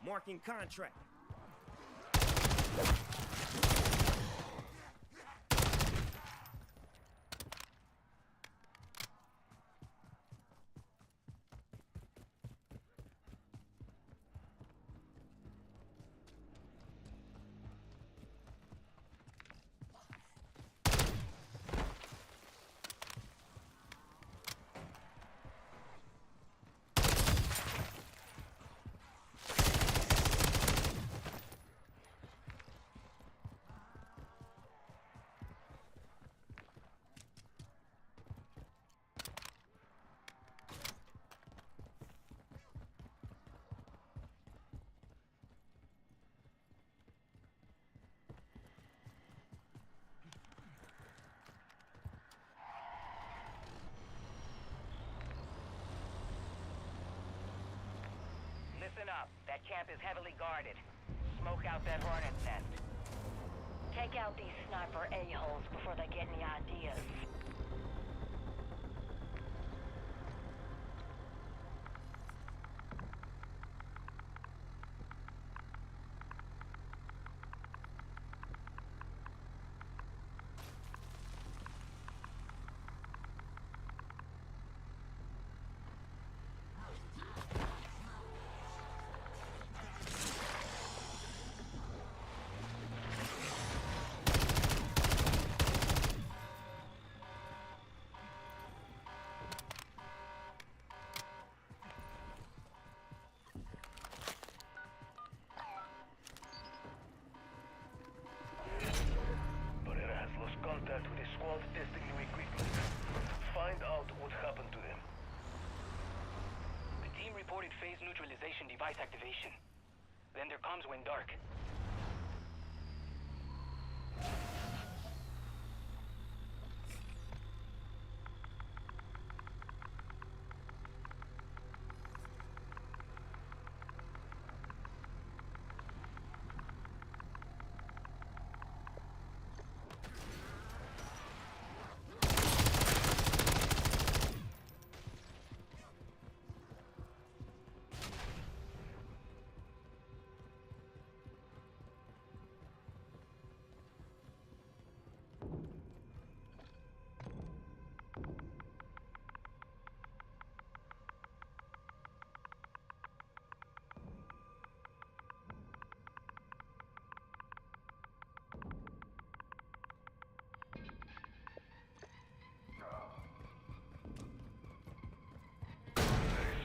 Marking contract. Listen up. That camp is heavily guarded. Smoke out that hornet's nest. Take out these sniper a-holes before they get any ideas. Contact with a squad testing new equipment. Find out what happened to them. The team reported phase neutralization device activation. Then their comms went dark.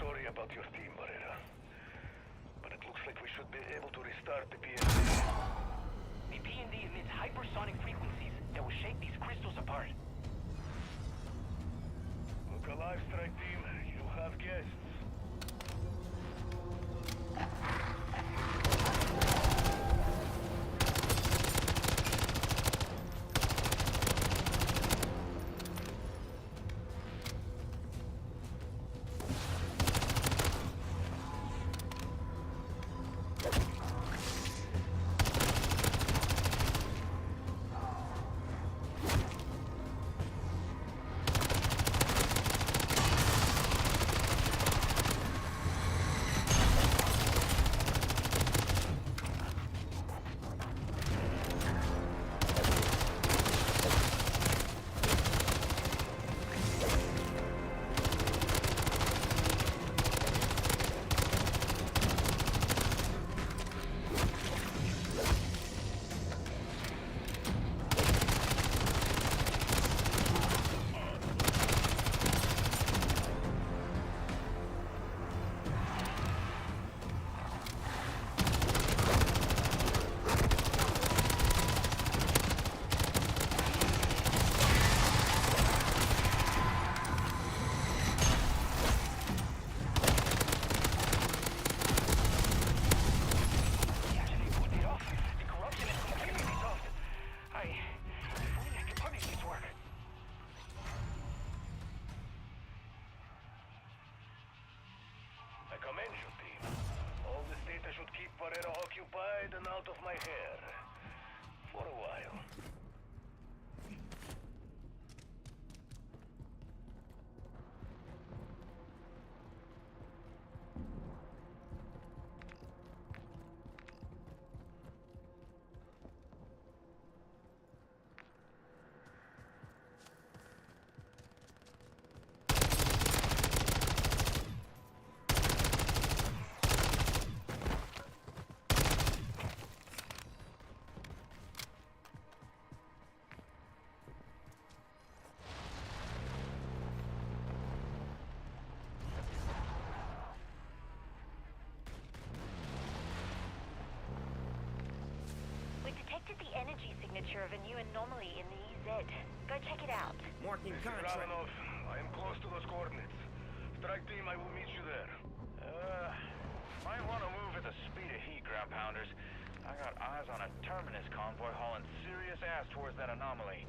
Sorry about your team, Barrera. But it looks like we should be able to restart the PND. The PND emits hypersonic frequencies that will shake these crystals apart. Look alive, strike team. You have guests. occupied and out of my hair. For a while. detected the energy signature of a new anomaly in the EZ. Go check it out. Marking This is contract. Romanov. I am close to those coordinates. Strike team, I will meet you there. Might want to move at the speed of heat, ground pounders. I got eyes on a Terminus convoy hauling serious ass towards that anomaly.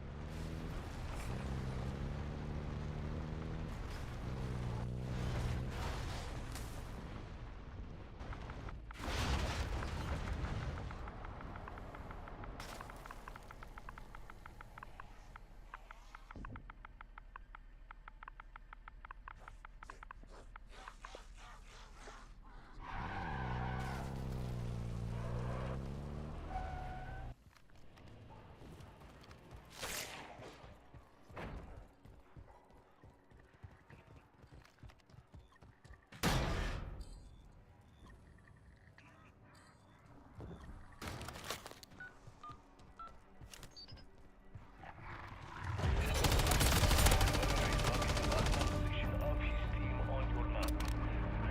Position of his team on your map.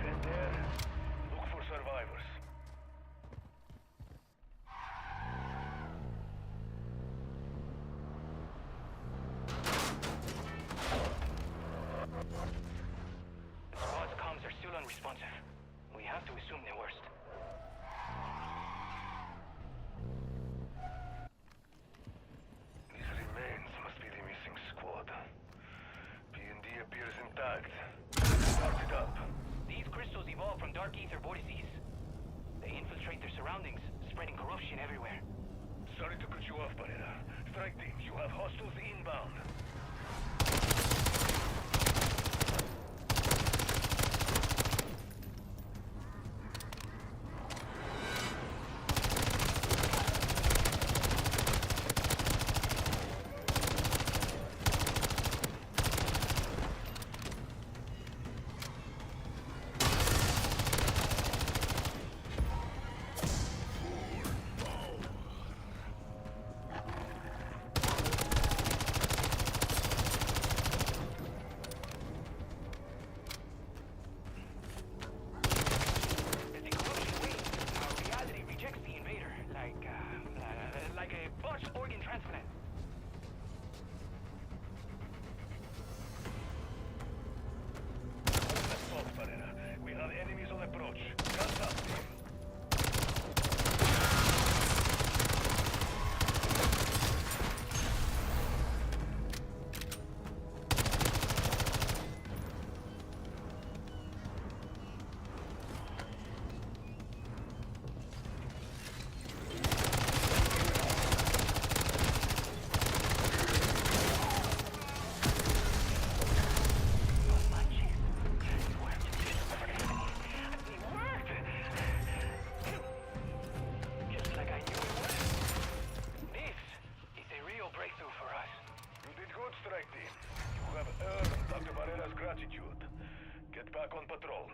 Head there. Look for survivors. The squad's comms are still unresponsive. We have to assume the worst. These remains must be the missing squad. P&D appears intact. Start it up. These crystals evolve from dark ether vortices. They infiltrate their surroundings, spreading corruption everywhere. Sorry to cut you off, Barrera. Strike team, you have hostiles inbound. As the corruption wanes, our reality rejects the invader, like a botched organ transplant. Assault, Barrera. We have enemies on approach. Guns up, team. Just like I knew it would. This is a real breakthrough for us. You did good, strike team. You have earned Dr. Barrera's gratitude. Get back on patrol.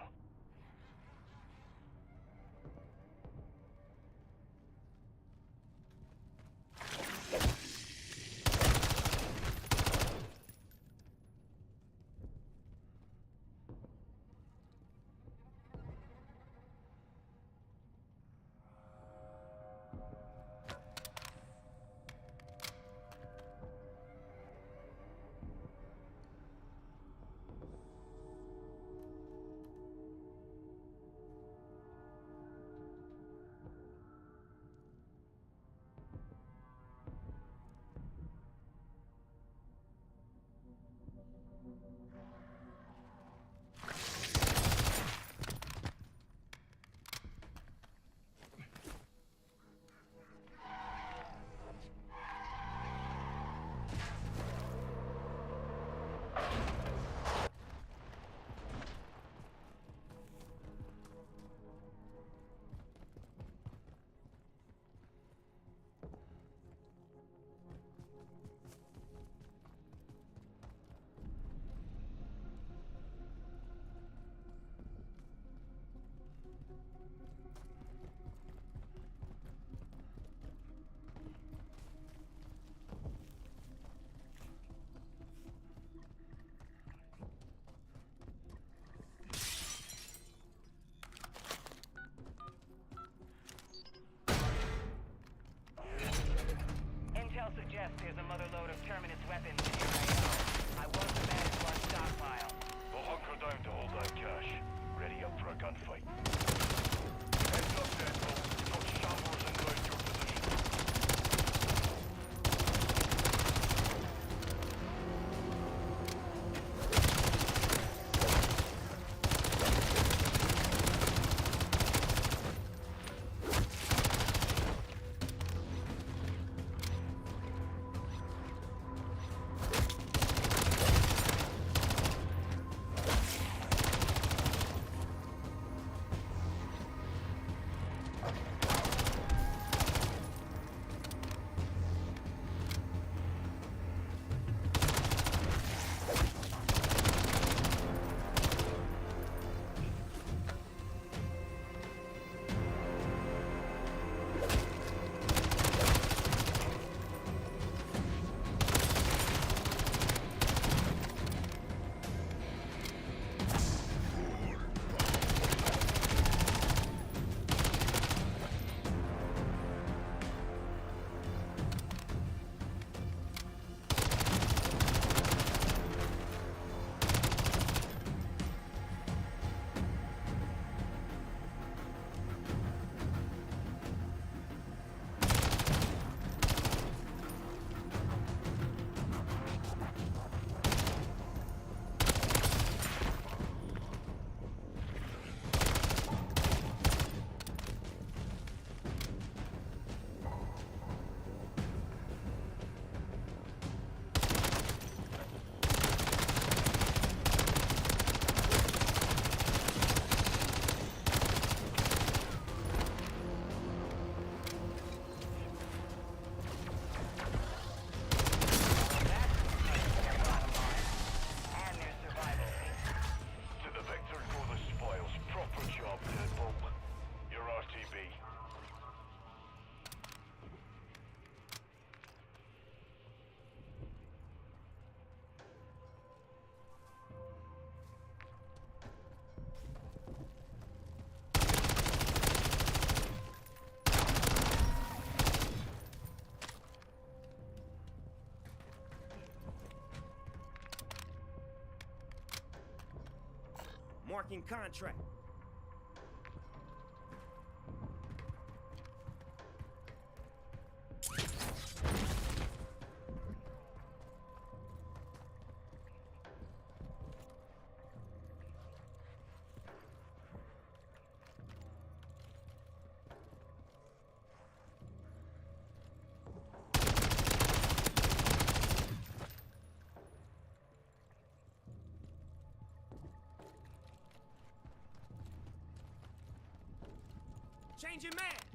Marking contract. Changing maps!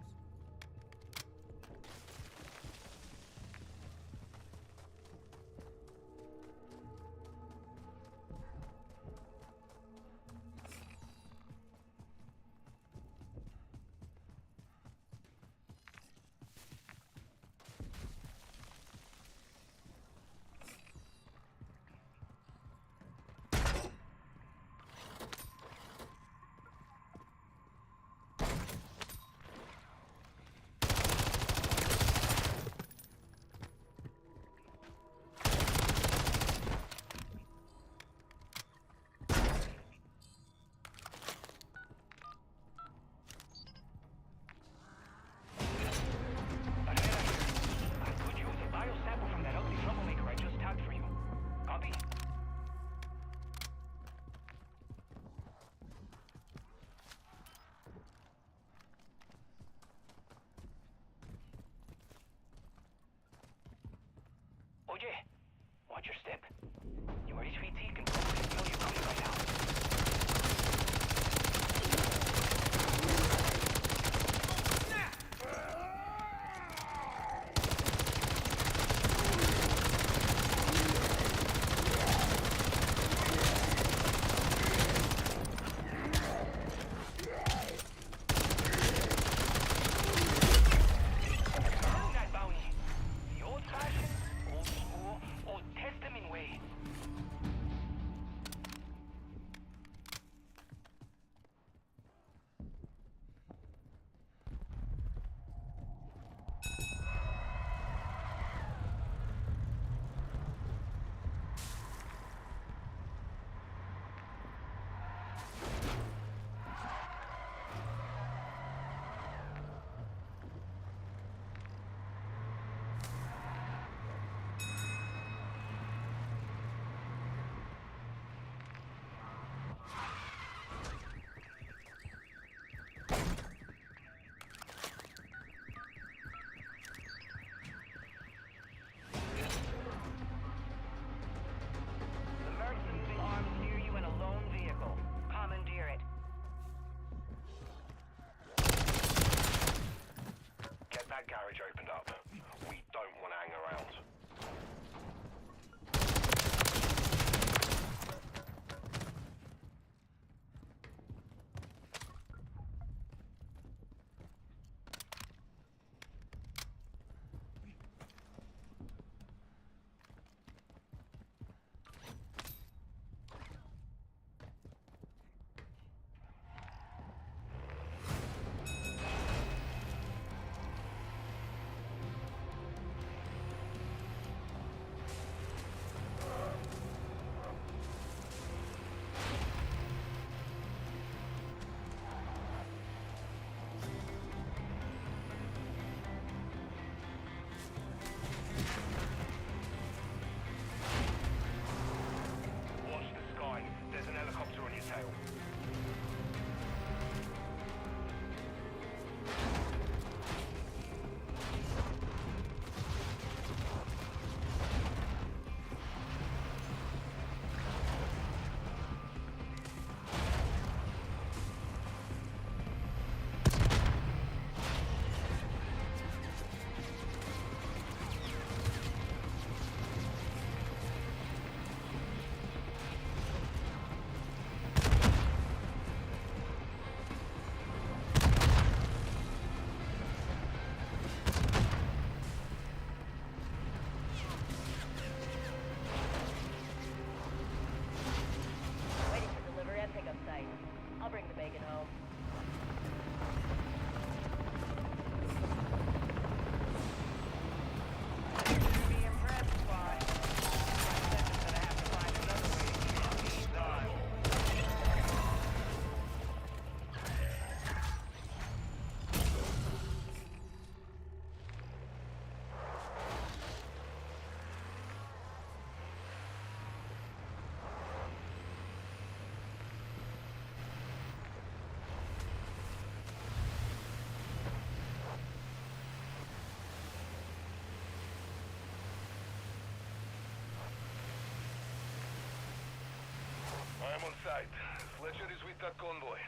on site. Fletcher is with that convoy.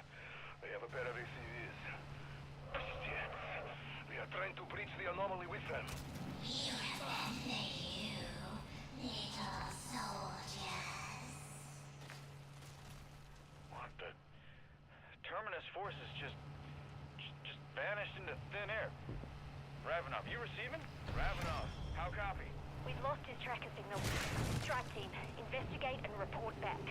They have a pair of ACVs. Shit. We are trying to breach the anomaly with them. What the? Terminus forces just vanished into thin air. Ravenov, you receiving? Ravenov, how copy? We've lost his tracker signal. Strike team, investigate and report back.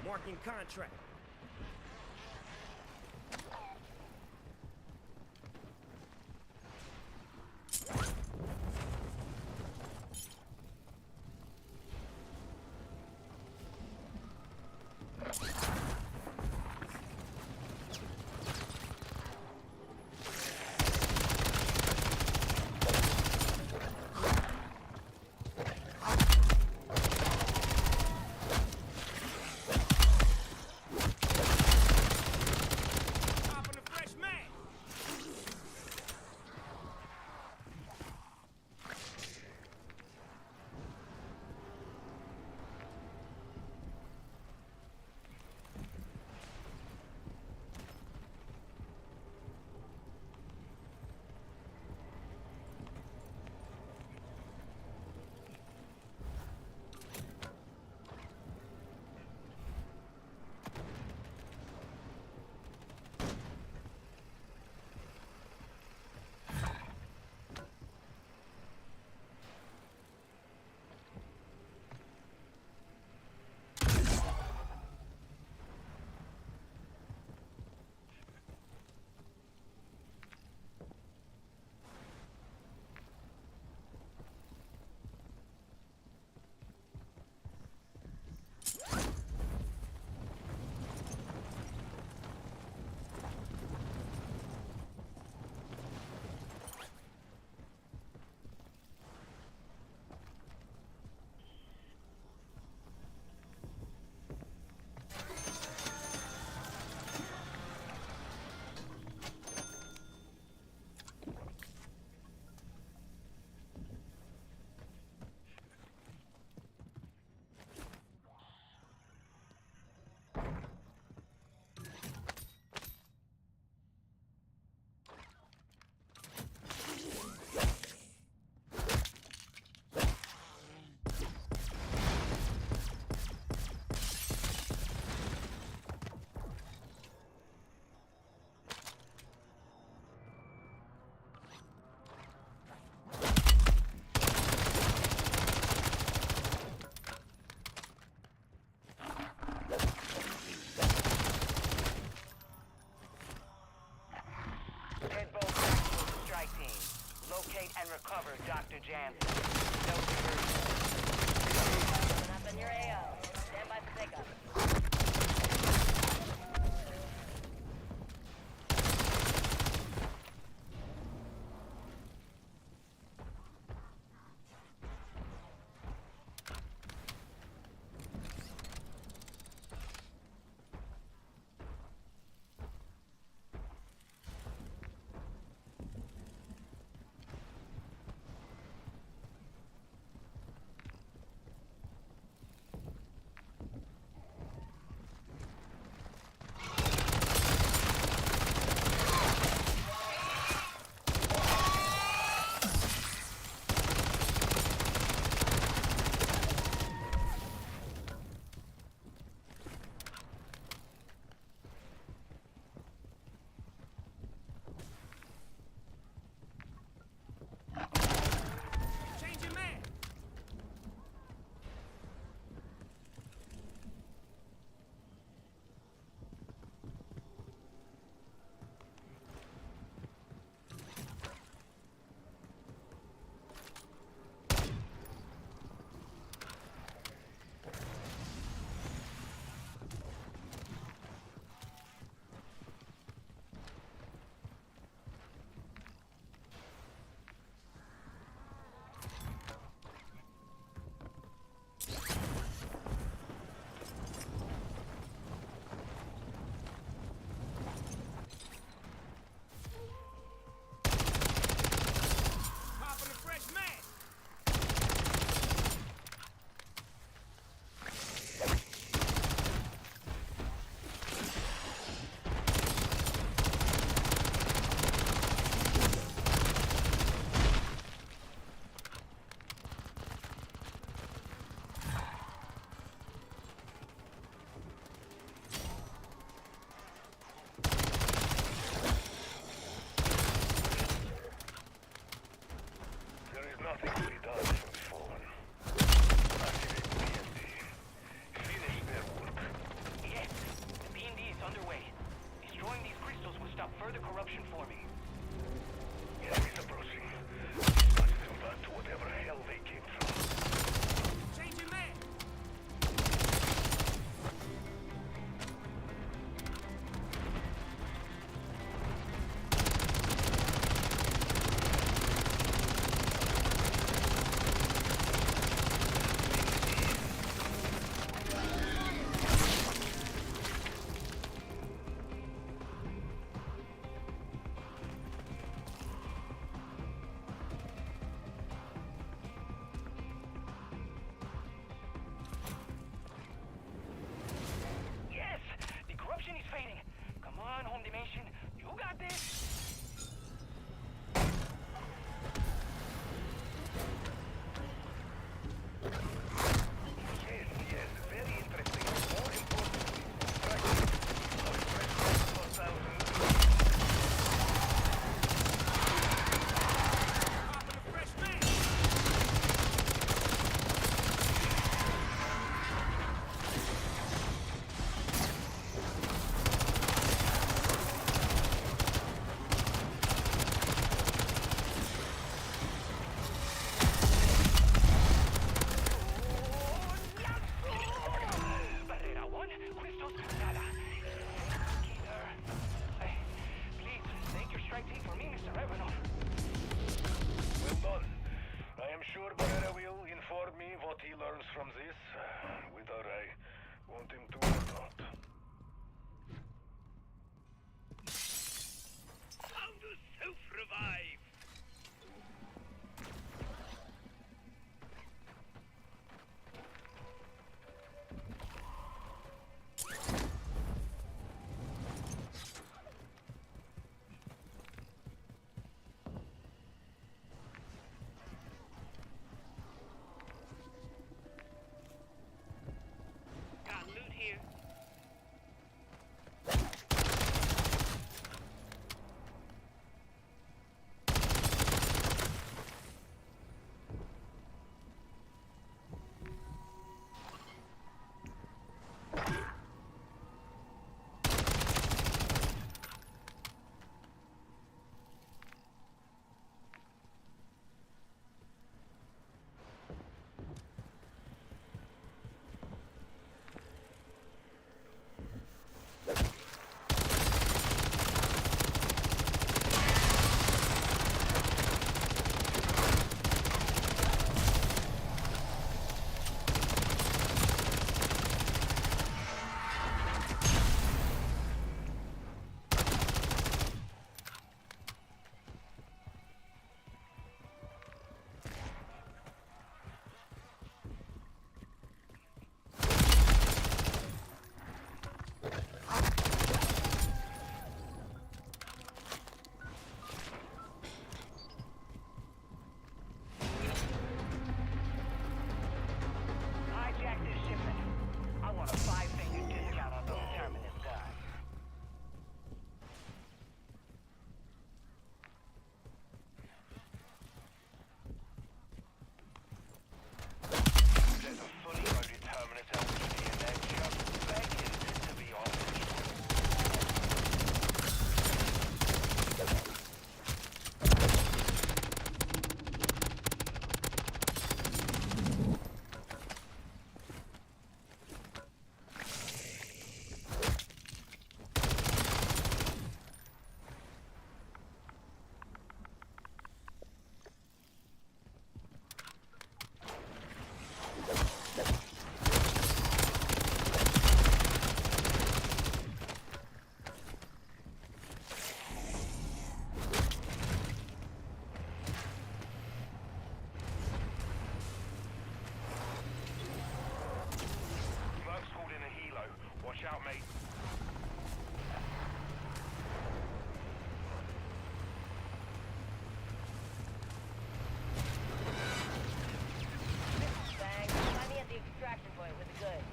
Marking contract. Popping a fresh mag. Head both back to the strike team. Locate and recover Dr. Jansen. No diversion. Coming up in your AO. Stand by for pickup. strike team for me, Mr. Ivanov. Well done. I am sure Barrera will inform me what he learns from this, whether I want him to or not. How to self-revive. Got loot here. Hijack this shipment. I want a 5-finger discount on those Terminus guns. There's a fully loaded Terminus LTD and they're just begging to be honest. Merc's called in a helo. Watch out, mate. Thanks. Find me at the extraction point with the goods.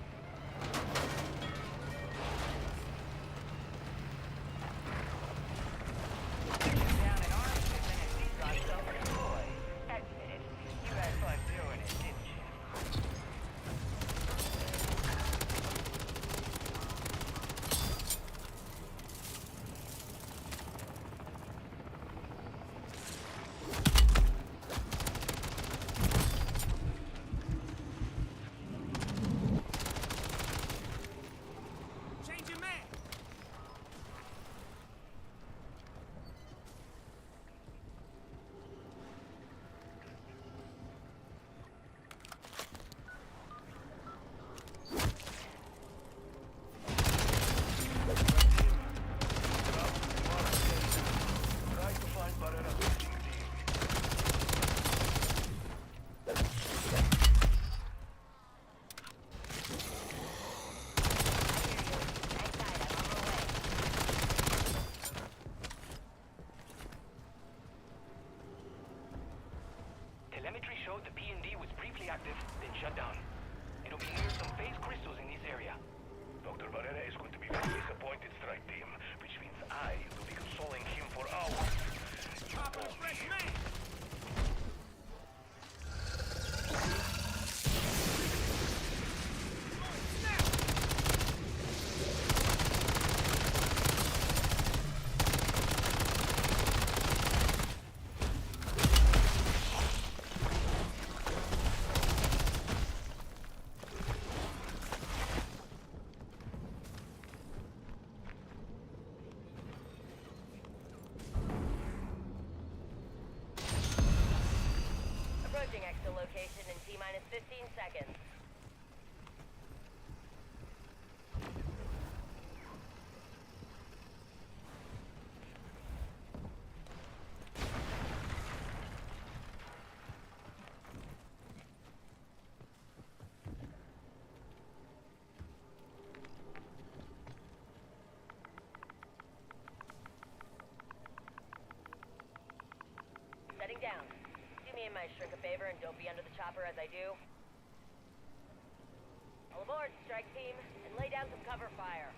Down in our shipment and we got self-deployed. Admit it. You had fun doing it, didn't you? Change your man. Try to find Barrera's missing team. Telemetry showed the P&D was briefly active, then shut down. It'll be near some phase crystals in this area. Dr. Barrera is going to be very disappointed, strike team, which means I will be consoling him for hours. You Popping a won't fresh be. man. location in T-minus 15 seconds. Setting down. Do me and my shrink a favor and don't be under the chopper as I do. All aboard, strike team, and lay down some cover fire.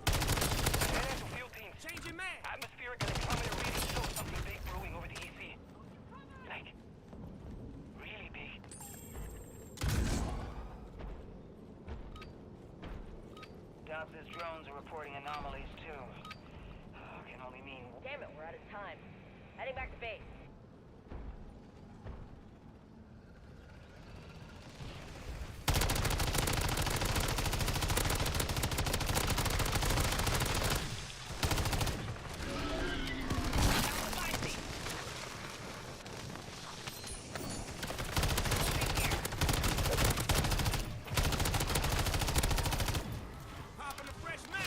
Attention field teams. Changing mag! Atmospheric and electrometer readings show something big brewing over the EC. Like, really big. Dobbs' drones are reporting anomalies too. Can only mean Damn it, we're out of time. Heading back to base. Popping a fresh mag!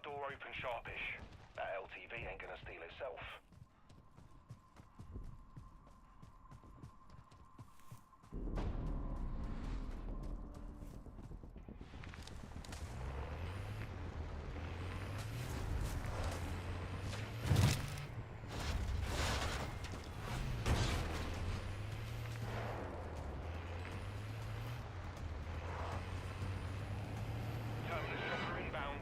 door open sharpish. That LTV ain't gonna steal itself. Terminus chopper inbound.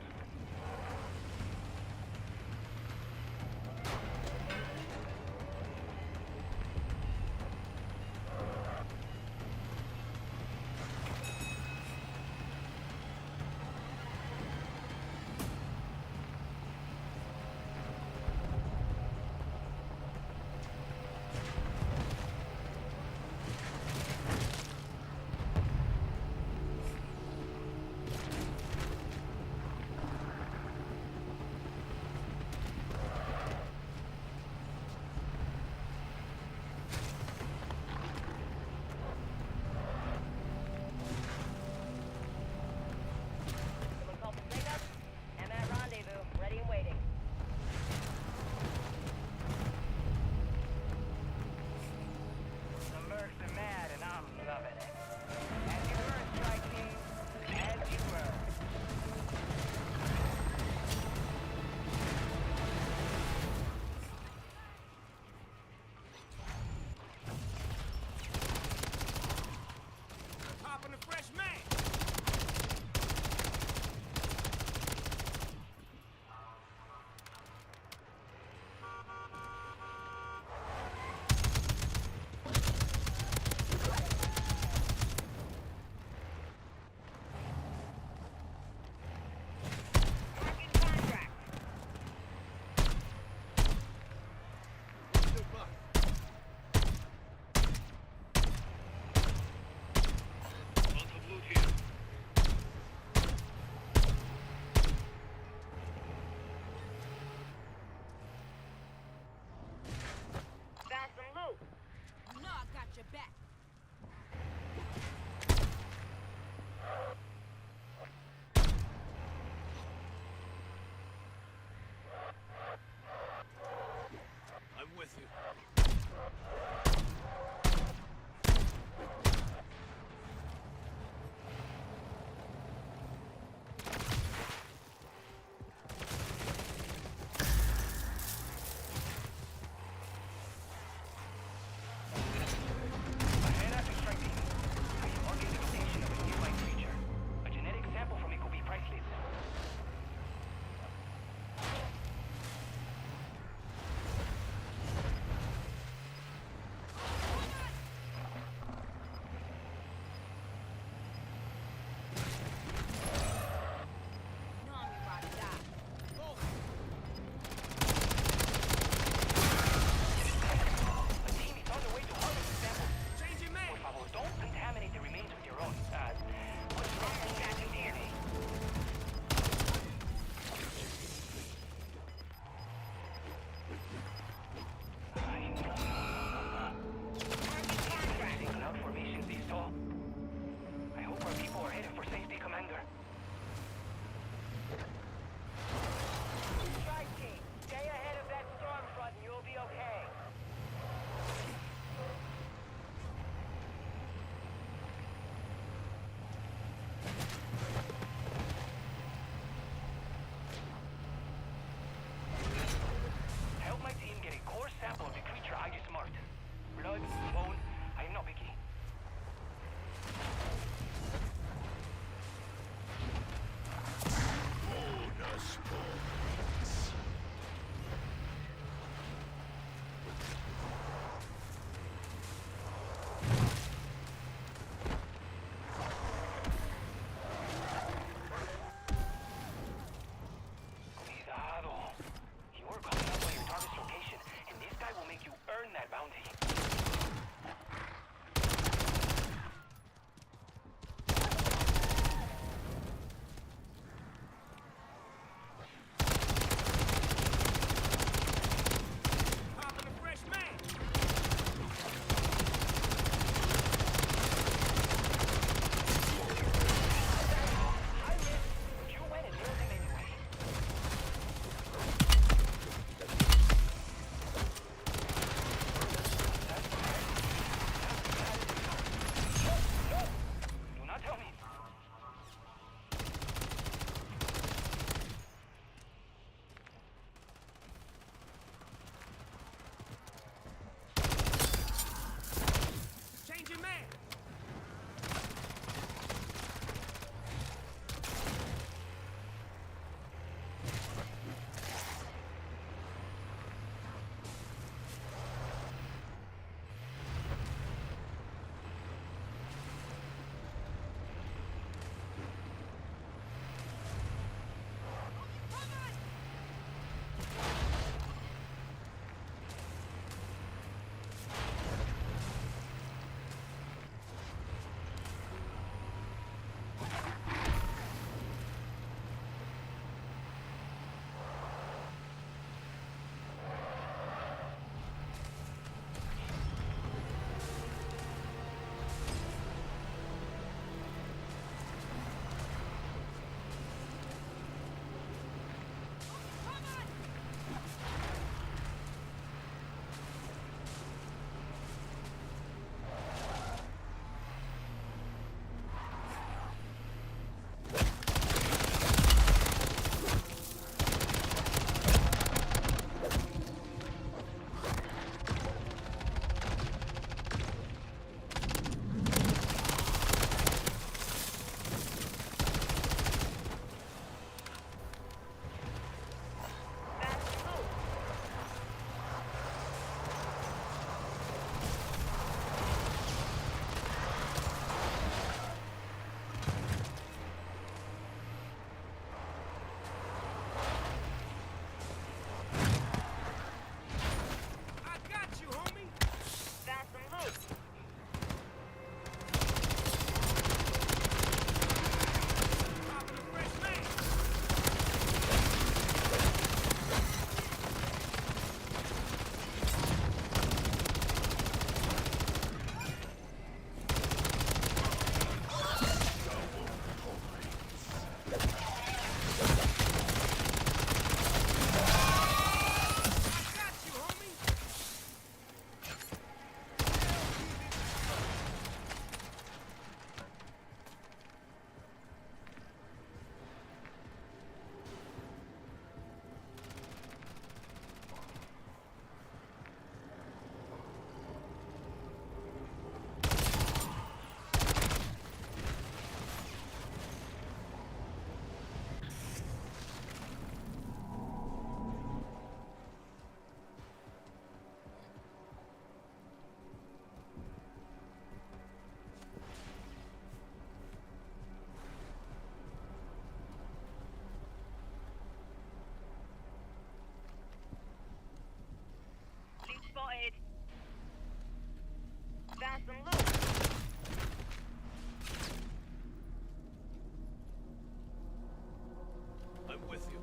with you.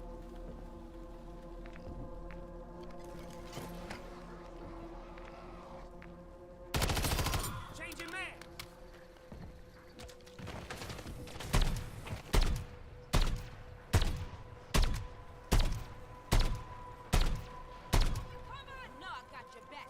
Changing man. Come on! No, I got your back.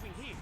moving here.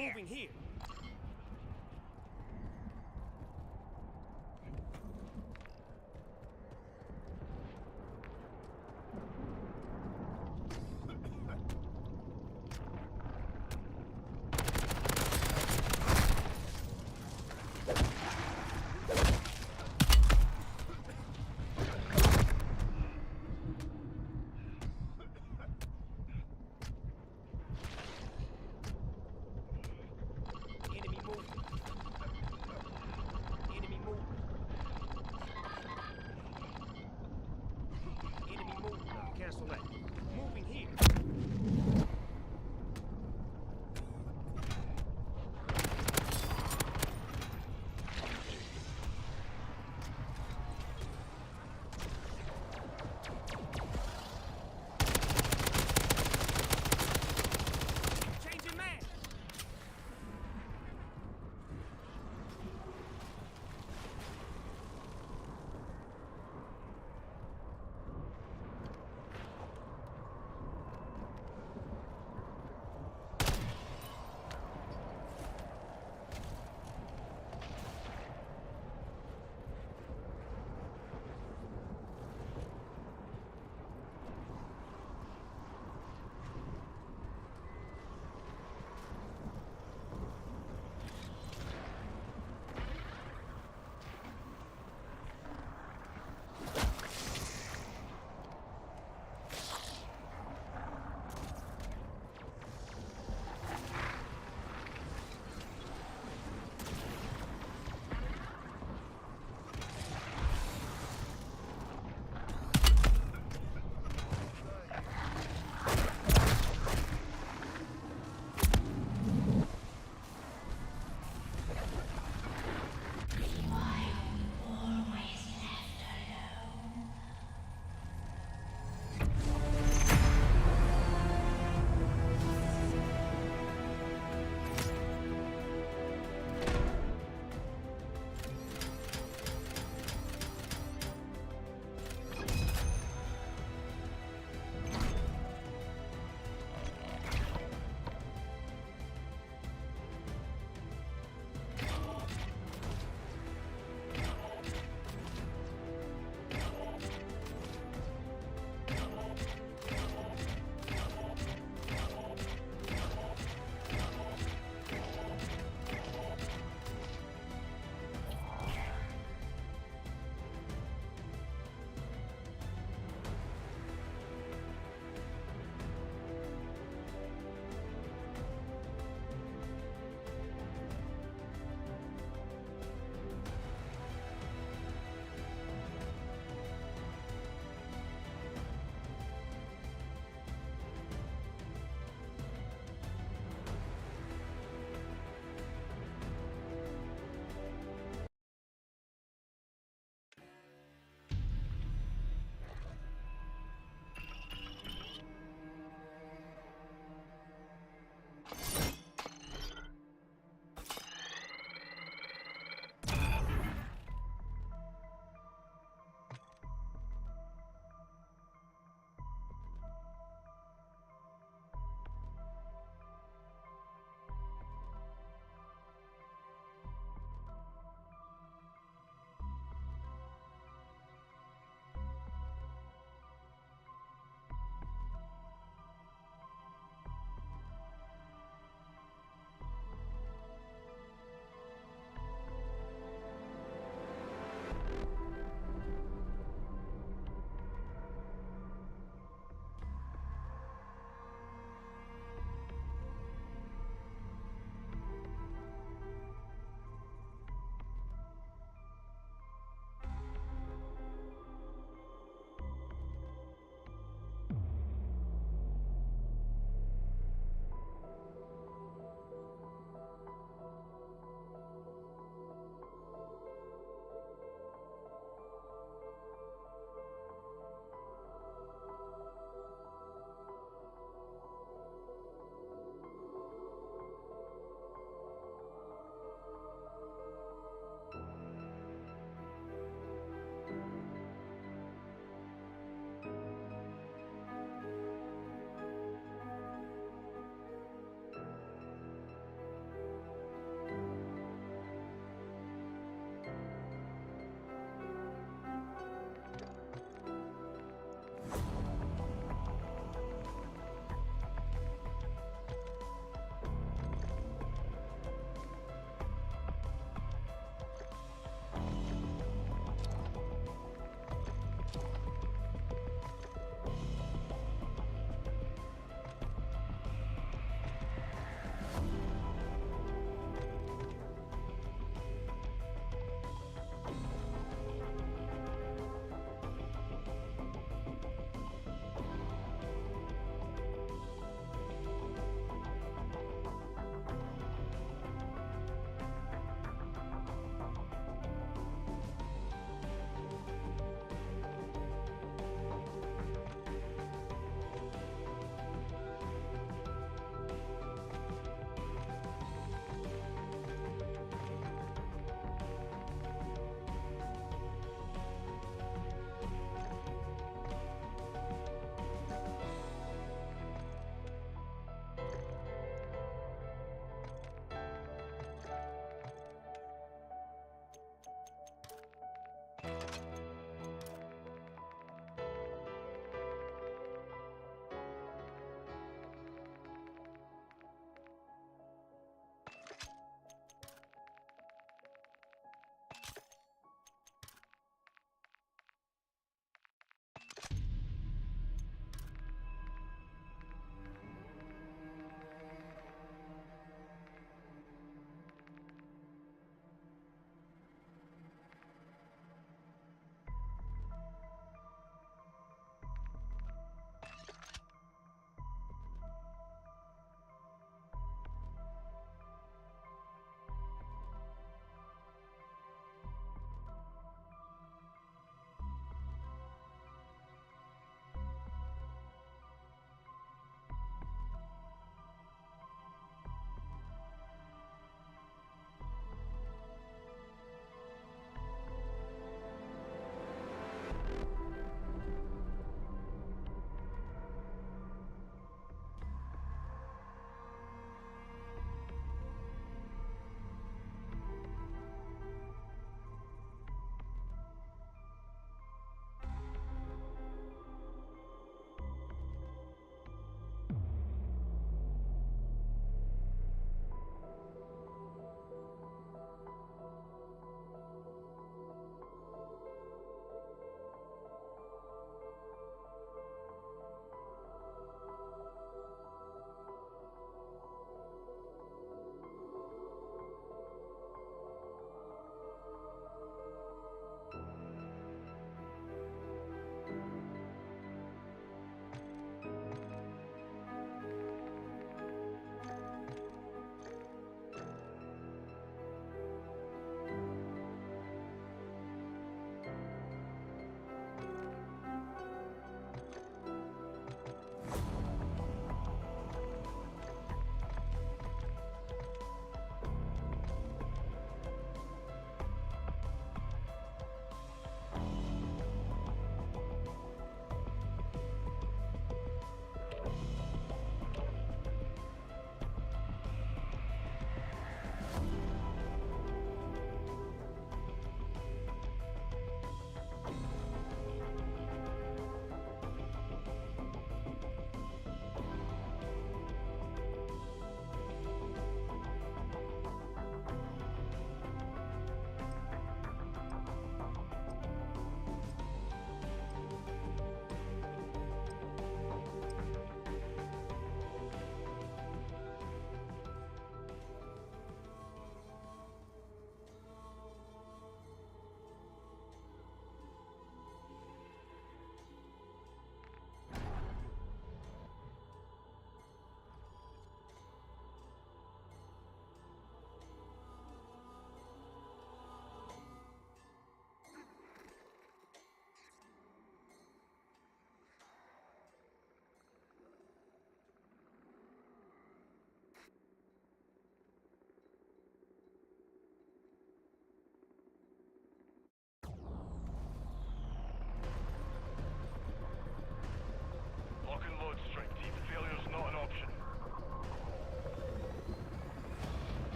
moving here.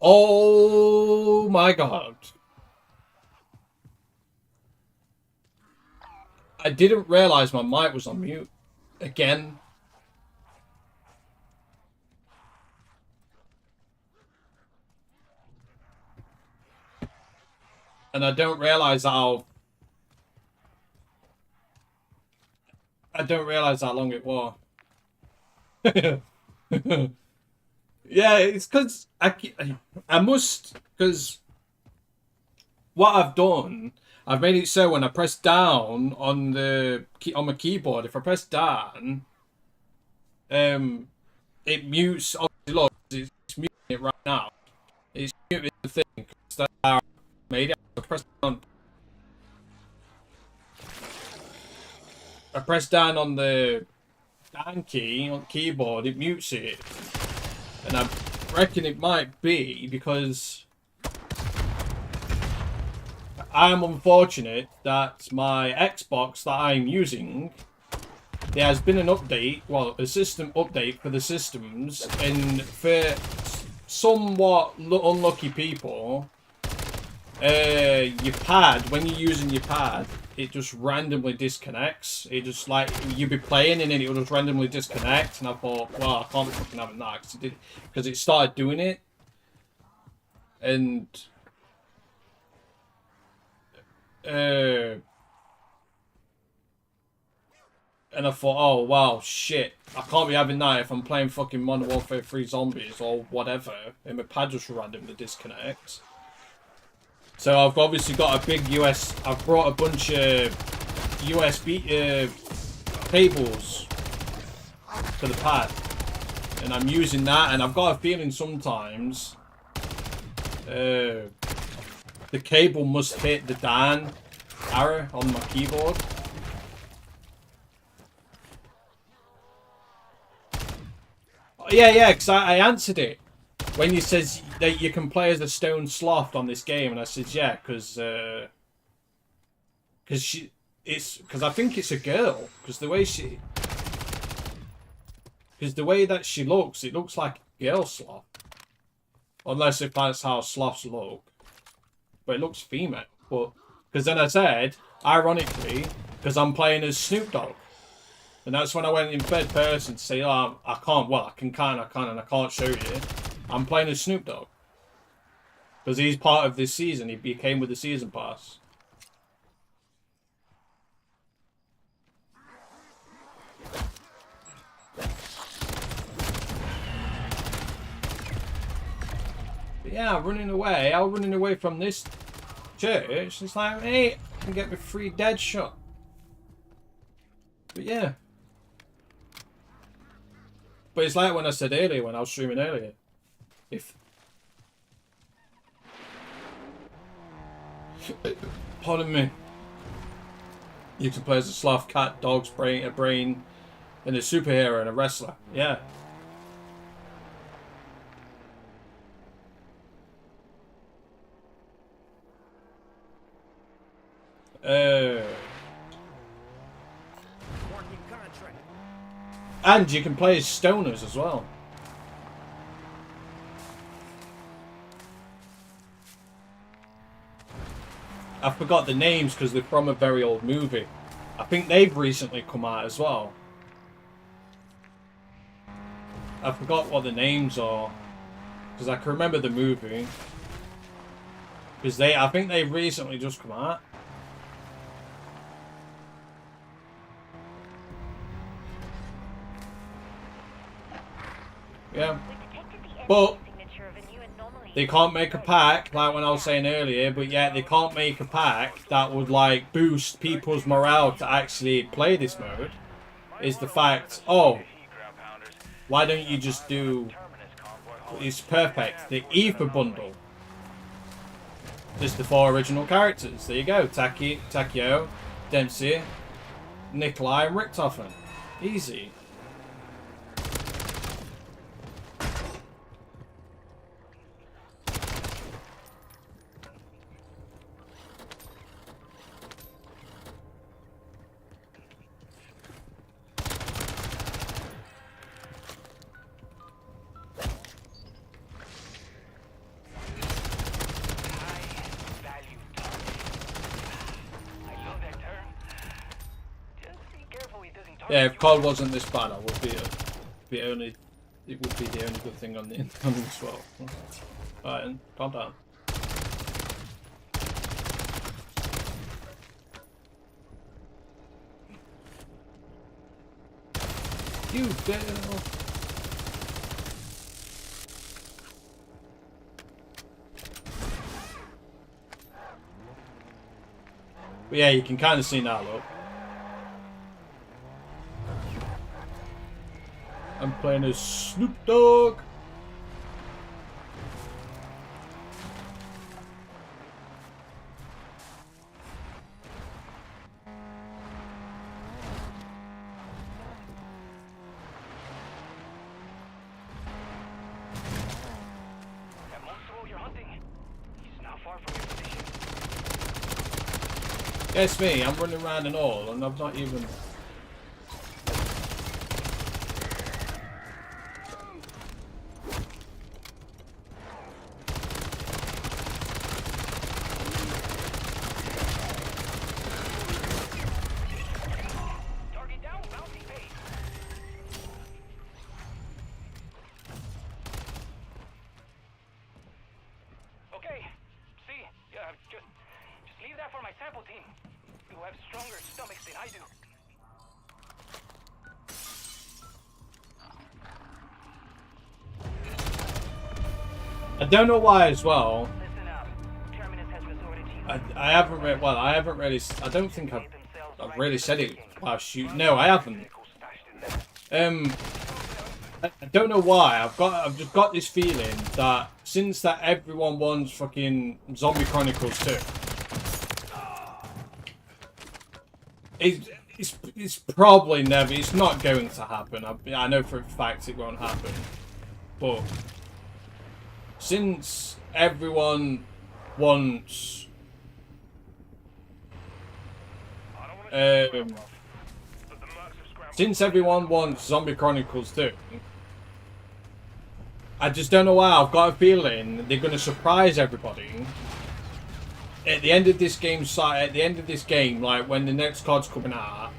Oh my god. I didn't realize my mic was on mute again. And I don't realize how long it was. Yeah, it's because I must, because what I've done, I've made it so when I press down on my keyboard, if I press down, it mutes. Obviously, look, it's muting it right now. It's muting the thing. Cause that's how I made it. I press down on the down key on the keyboard, it mutes it. And I reckon it might be because I'm unfortunate that my Xbox that I'm using, there has been an update, well, a system update for the systems, and for somewhat unlucky people, your pad, when you're using your pad, it just randomly disconnects. It just, like, you'll be playing and then it'll just randomly disconnect. And I thought, well, I can't be fucking having that because it started doing it. And I thought, oh wow, shit, I can't be having that if I'm playing fucking Modern Warfare 3 Zombies or whatever, and my pad just randomly disconnects. So I've obviously got a big I've brought a bunch of USB cables for the pad, and I'm using that, and I've got a feeling sometimes the cable must hit the down arrow on my keyboard. Yeah, because I answered it when you says that you can play as a stone sloth on this game, and I said yeah, because I think it's a girl, because the way that she looks, it looks like a girl sloth, unless if that's how sloths look, but it looks female. But because then I said, ironically, because I'm playing as Snoop Dogg. And that's when I went in third person to say, oh, I can't, well, I can, and I can't show you. I'm playing as Snoop Dogg. Because he's part of this season. He came with the season pass. But yeah, running away. I was running away from this church. It's like, hey, I can get me free dead shot. But yeah. But it's like when I said earlier, when I was streaming earlier. If... Pardon me. You can play as a sloth, cat, dog's brain, a brain, and a superhero and a wrestler. Yeah. Working contract. And you can play as stoners as well. I forgot the names because they're from a very old movie. I think they've recently come out as well. I forgot what the names are because I can remember the movie. Because I think they've recently just come out. Yeah, but they can't make a pack, like when I was saying earlier, but yet they can't make a pack that would like boost people's morale to actually play this mode. Is the fact, oh, why don't you just do, it's perfect, the Ether bundle. Just the 4 original characters, there you go, Takeo, Dempsey, Nikolai and Richtofen. Easy. Yeah, if COD wasn't this bad, I would it would be the only good thing on the incoming as well. Alright, and calm down. You girl. But yeah, you can kind of see now, look. I'm playing as Snoop Dogg. That monster you're hunting, he's not far from your position. Yeah, it's me. I'm running around and all, and I've not even. Target down, bounty paid. Okay, see, just leave that for my sample team. You have stronger stomachs than I do. I don't know why as well. Listen up. Terminus has resorted to you. I haven't read. Well, I haven't really. I don't think I've really said it while shooting. No, I haven't. I don't know why. I've just got this feeling that since that everyone wants fucking Zombie Chronicles 2. It's probably never. It's not going to happen. I know for a fact it won't happen. But since everyone wants, Zombie Chronicles 2, I just don't know why. I've got a feeling they're going to surprise everybody. At the end of this game, like when the next COD's coming out,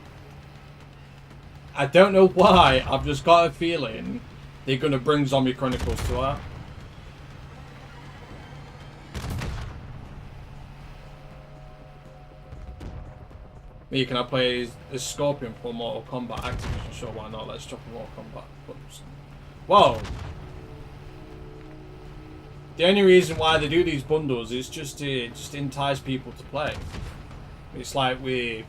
I don't know why. I've just got a feeling they're gonna bring Zombie Chronicles to her. Me, can I play as Scorpion for Mortal Kombat? Activision, sure, why not? Let's drop a Mortal Kombat. Whoa! The only reason why they do these bundles is just to entice people to play. It's like when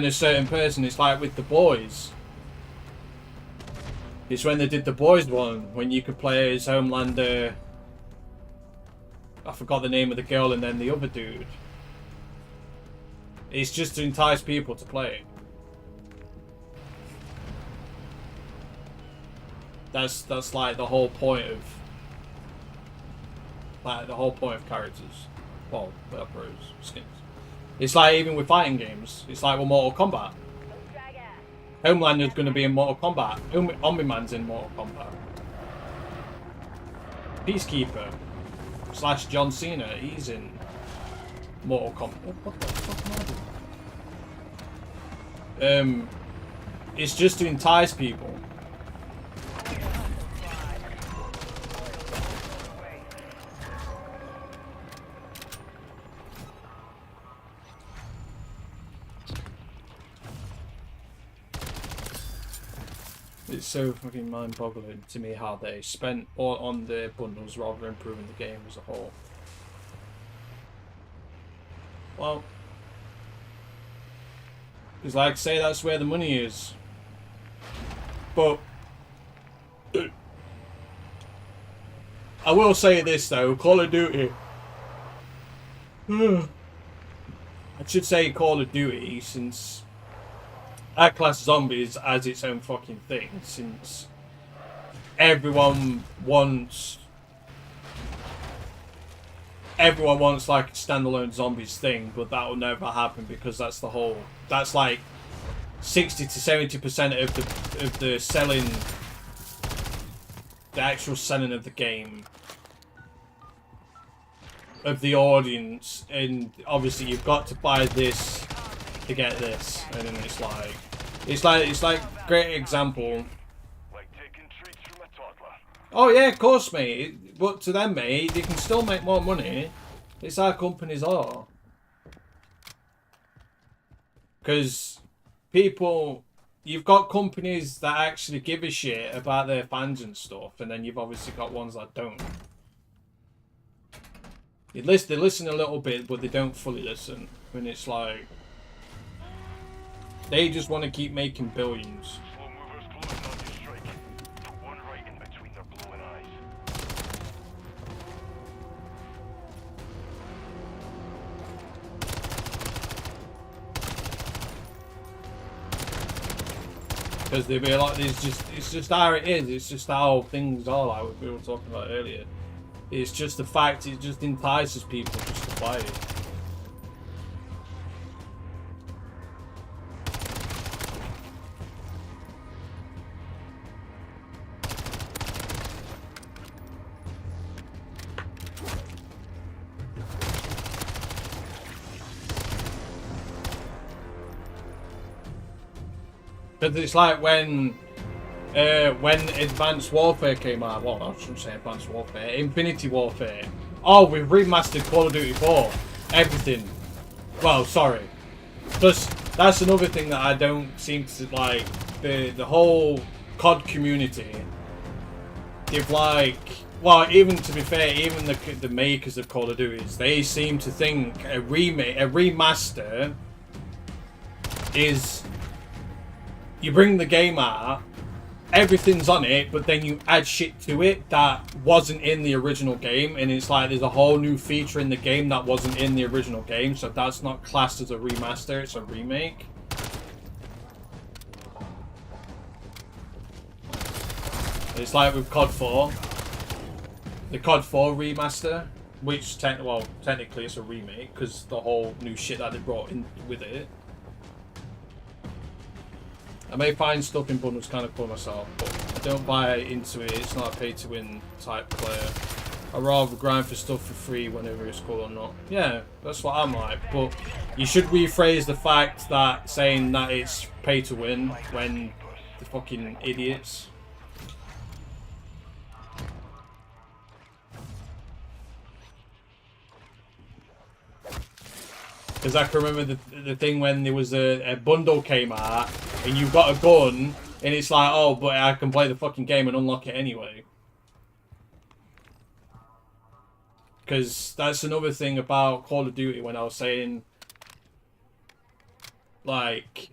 a certain person, it's like with The Boys. It's when they did The Boys one, when you could play as Homelander. I forgot the name of the girl and then the other dude. It's just to entice people to play. That's like the whole point of. Like the whole point of characters, well, pros, skins. It's like even with fighting games. It's like with Mortal Kombat. Homelander's going to be in Mortal Kombat. Omni-Man's in Mortal Kombat. Peacekeeper / John Cena, he's in Mortal Kombat. What the fuck am I doing? It's just to entice people. It's so fucking mind-boggling to me how they spent all on the bundles rather than improving the game as a whole. Well, because like I say, that's where the money is. But I will say this though, Call of Duty. I should say Call of Duty, since I class zombies as its own fucking thing, since everyone wants like a standalone zombies thing, but that will never happen because that's like 60 to 70% of the selling, the actual selling of the game, of the audience, and obviously you've got to buy this to get this, and then it's like, It's like great example. Like taking treats from a toddler. Oh yeah, of course, mate. But to them, mate, they can still make more money. It's how companies are. Because people, you've got companies that actually give a shit about their fans and stuff, and then you've obviously got ones that don't. They listen a little bit, but they don't fully listen. And it's like, they just want to keep making billions. Slow movers closing on your strike. Put one right in between their glowing eyes. Because they be like, it's just how it is. It's just how things are, like we were talking about earlier. It's just the fact, it just entices people just to play it. Because it's like when Advanced Warfare came out, well, I shouldn't say Advanced Warfare, Infinity Warfare. Oh, we've remastered Call of Duty 4. Everything. Well, sorry. Plus, that's another thing that I don't seem to like. The whole COD community. They've like, well, even to be fair, even the makers of Call of Duty, they seem to think a remaster is, you bring the game out, everything's on it, but then you add shit to it that wasn't in the original game, and it's like there's a whole new feature in the game that wasn't in the original game, so that's not classed as a remaster, it's a remake. It's like with COD 4. The COD 4 remaster, which technically it's a remake, because the whole new shit that they brought in with it. I may find stuff in bundles kind of cool myself, but I don't buy into it. It's not a pay-to-win type player. I'd rather grind for stuff for free whenever it's cool or not. Yeah, that's what I'm like. But you should rephrase the fact that saying that it's pay-to-win when the fucking idiots. Because I can remember the thing when there was a bundle came out and you've got a gun and it's like, oh, but I can play the fucking game and unlock it anyway. Because that's another thing about Call of Duty when I was saying, like,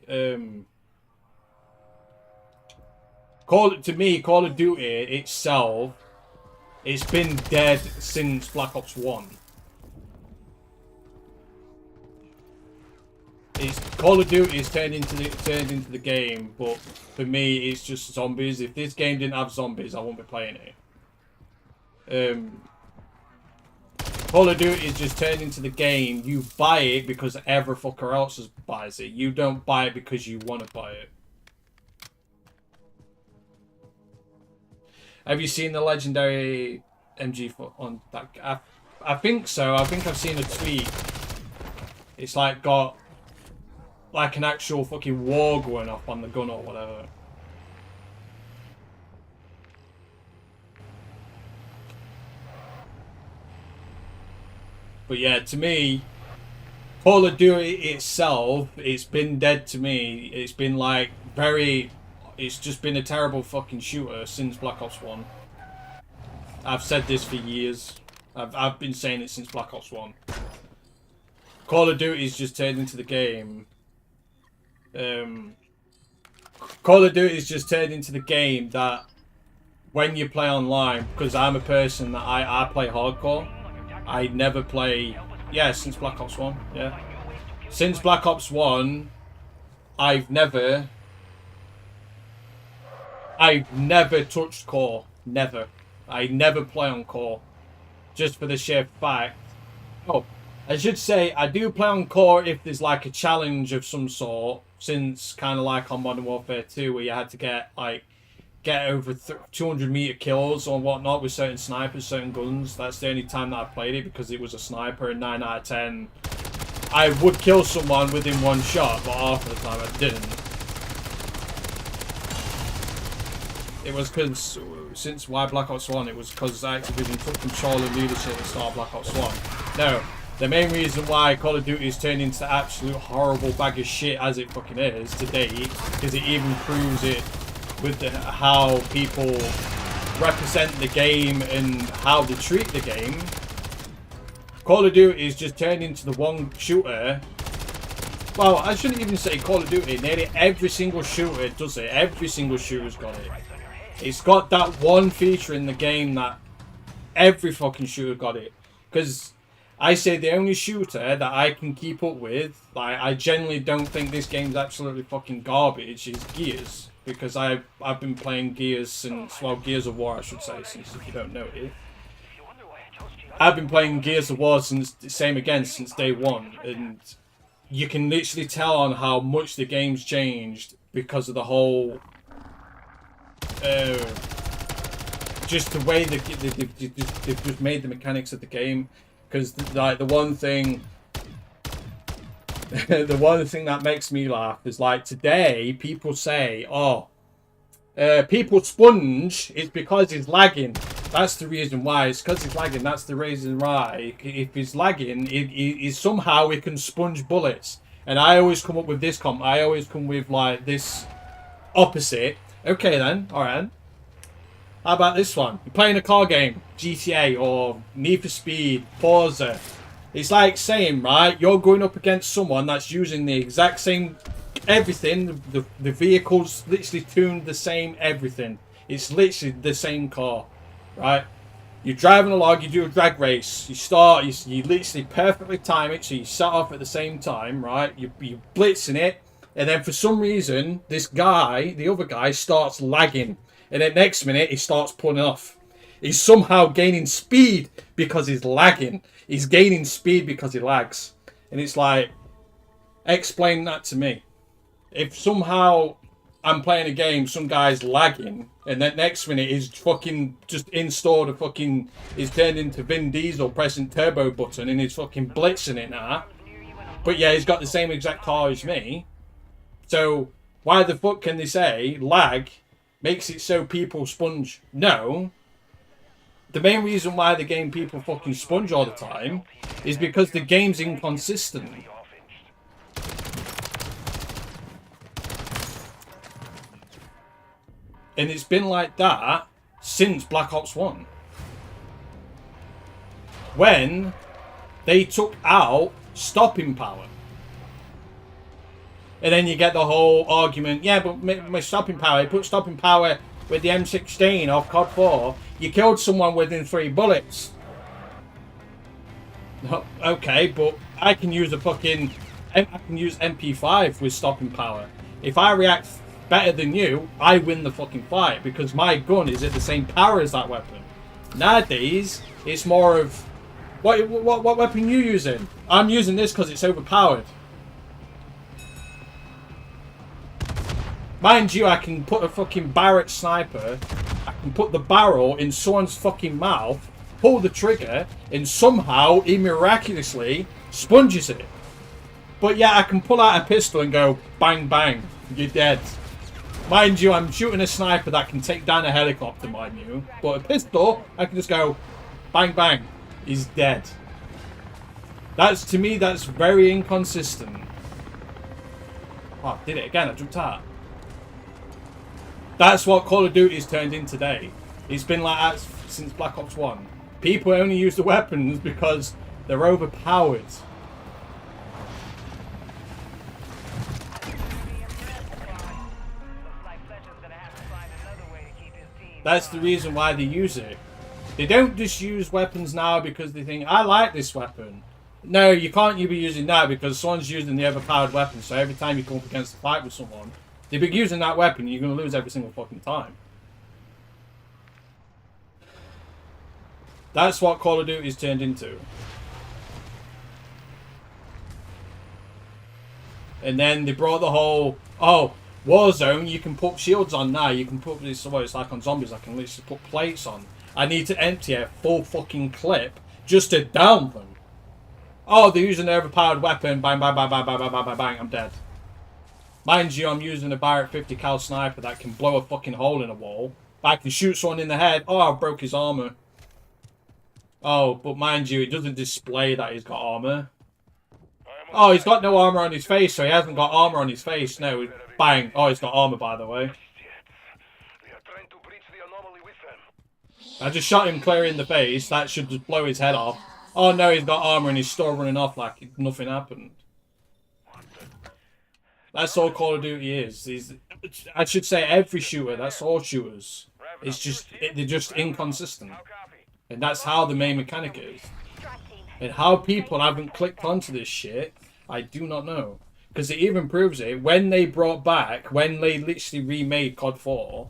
Call of Duty itself, it's been dead since Black Ops 1. Call of Duty is turned into the game, but for me, it's just zombies. If this game didn't have zombies, I wouldn't be playing it. Call of Duty is just turned into the game. You buy it because every fucker else buys it. You don't buy it because you want to buy it. Have you seen the legendary MG on that? I think so. I think I've seen a tweet. It's like got like an actual fucking war going off on the gun or whatever. But yeah, to me, Call of Duty itself, it's been dead to me. It's been like it's just been a terrible fucking shooter since Black Ops 1. I've said this for years. I've been saying it since Black Ops 1. Call of Duty's just turned into the game. Call of Duty is just turned into the game that when you play online, because I'm a person that I play hardcore. I never play, yeah, since Black Ops 1, yeah. Since Black Ops 1, I've never touched core, never. I never play on core, just for the sheer fact. Oh, I should say I do play on core if there's like a challenge of some sort. Since kind of like on Modern Warfare 2, where you had to get over 200 meter kills or whatnot with certain snipers, certain guns. That's the only time that I played it, because it was a sniper, and 9 out of 10 I would kill someone within one shot, but half of the time I didn't. it was because since why Black Ops 1, it was because Activision took control and leadership at the start of Black Ops 1. No, the main reason why Call of Duty has turned into absolute horrible bag of shit as it fucking is to date, because it even proves it with how people represent the game and how they treat the game. Call of Duty is just turned into the one shooter. Well, I shouldn't even say Call of Duty. Nearly every single shooter does it. Every single shooter's got it. It's got that one feature in the game that every fucking shooter got it. Because I say the only shooter that I can keep up with, like, I genuinely don't think this game's absolutely fucking garbage, is Gears. Because I've been playing Gears since, well, Gears of War I should say, since if you don't know it. I've been playing Gears of War since day one, and you can literally tell on how much the game's changed because of the whole, just the way they've just made the mechanics of the game. Because like the one thing that makes me laugh is like today people say, oh, people sponge, it's because he's lagging. That's the reason why. It's because he's lagging. That's the reason why. If he's lagging, somehow he can sponge bullets. And I always come up with this I always come with like this opposite. Okay then, alright. How about this one? You're playing a car game, GTA or Need for Speed, Forza. It's like saying, right, you're going up against someone that's using the exact same everything. The vehicle's literally tuned the same everything. It's literally the same car. Right, you're driving along, you do a drag race, you literally perfectly time it, so you set off at the same time, right, you're blitzing it, and then for some reason, this guy, the other guy, starts lagging, and then next minute, he starts pulling off. He's somehow gaining speed because he's lagging. He's gaining speed because he lags. And it's like, explain that to me. If somehow I'm playing a game, some guy's lagging, and then next minute he's fucking just installed he's turned into Vin Diesel pressing turbo button and he's fucking blitzing it now. But yeah, he's got the same exact car as me. So why the fuck can they say lag makes it so people sponge? No. The main reason why the game people fucking sponge all the time is because the game's inconsistent. And it's been like that since Black Ops 1. When they took out stopping power. And then you get the whole argument, yeah, but my stopping power, you put stopping power with the M16 off COD 4, you killed someone within 3 bullets. Okay, but I can use MP5 with stopping power. If I react better than you, I win the fucking fight because my gun is at the same power as that weapon. Nowadays, it's more of what weapon are you using? I'm using this because it's overpowered. Mind you, I can put a fucking Barrett sniper, I can put the barrel in someone's fucking mouth, pull the trigger, and somehow he miraculously sponges it. But yeah, I can pull out a pistol and go bang bang, you're dead. Mind you, I'm shooting a sniper that can take down a helicopter, mind you. But a pistol, I can just go bang bang, he's dead. To me, that's very inconsistent. Oh, I did it again, I jumped out. That's what Call of Duty's turned in today. It's been like that since Black Ops 1. People only use the weapons because they're overpowered. That's the reason why they use it. They don't just use weapons now because they think, I like this weapon. No, you can't be using that because someone's using the overpowered weapon, so every time you come up against a fight with someone, they've been using that weapon, you're going to lose every single fucking time. That's what Call of Duty's turned into. And then they brought the whole, oh, Warzone, you can put shields on now. You can put this, what it's like on zombies, I can literally put plates on. I need to empty a full fucking clip just to down them. Oh, they're using an overpowered weapon, bang, bang, bang, bang, bang, bang, bang, bang, bang, I'm dead. Mind you, I'm using a Barrett 50 cal sniper that can blow a fucking hole in a wall. I can shoot someone in the head. Oh, I broke his armor. Oh, but mind you, it doesn't display that he's got armor. Oh, he's got no armor on his face, so he hasn't got armor on his face. No, bang. Oh, he's got armor, by the way. They are trying to breach the anomaly with them. I just shot him clear in the face. That should just blow his head off. Oh no, he's got armor and he's still running off like nothing happened. That's all Call of Duty is. I should say every shooter. That's all shooters. It's just they're just inconsistent, and that's how the main mechanic is. And how people haven't clicked onto this shit, I do not know. Because it even proves it when they brought back, when they literally remade COD 4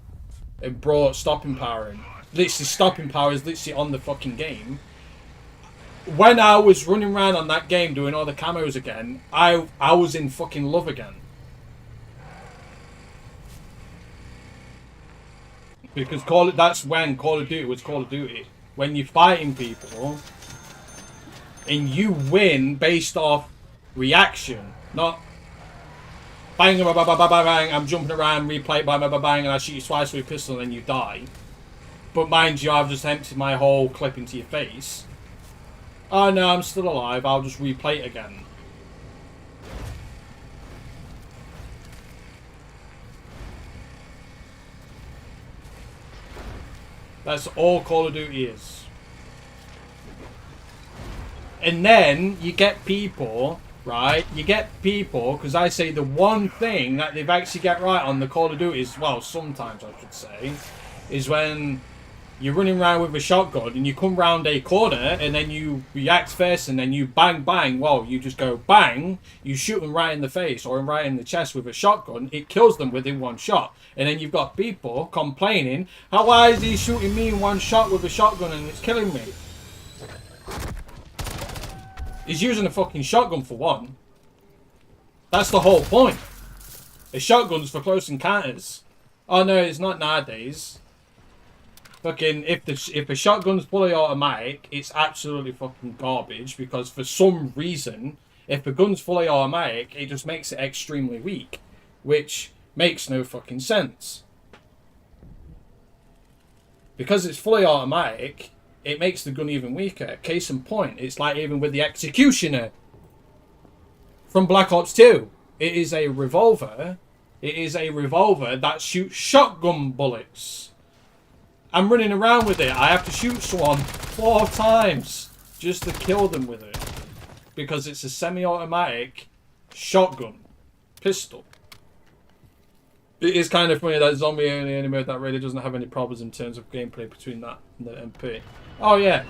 and brought stopping power in. Literally, stopping power is literally on the fucking game. When I was running around on that game doing all the camos again, I was in fucking love again. Because that's when Call of Duty was Call of Duty. When you're fighting people and you win based off reaction, not bang, bang, bang, bang, bang, I'm jumping around, replay, bang, bang, bang, and I shoot you twice with a pistol and then you die. But mind you, I've just emptied my whole clip into your face. Oh no, I'm still alive, I'll just replay it again. That's all Call of Duty is. And then you get people, right? You get people, because I say the one thing that they've actually got right on the Call of Duty is, well, sometimes I should say, is when you're running around with a shotgun and you come round a corner and then you react first and then you bang, bang. Well, you just go bang, you shoot them right in the face or right in the chest with a shotgun. It kills them within one shot. And then you've got people complaining, why is he shooting me in one shot with a shotgun and it's killing me? He's using a fucking shotgun for one. That's the whole point. A shotgun's for close encounters. Oh no, it's not nowadays. Fucking, if a shotgun's fully automatic, it's absolutely fucking garbage because for some reason, if a gun's fully automatic, it just makes it extremely weak, which makes no fucking sense. Because it's fully automatic, it makes the gun even weaker. Case in point, it's like even with the Executioner from Black Ops 2. It is a revolver. It is a revolver that shoots shotgun bullets. I'm running around with it. I have to shoot someone 4 times just to kill them with it. Because it's a semi-automatic shotgun pistol. It is kind of funny that Zombie only anime that really doesn't have any problems in terms of gameplay between that and the MP. Oh yeah.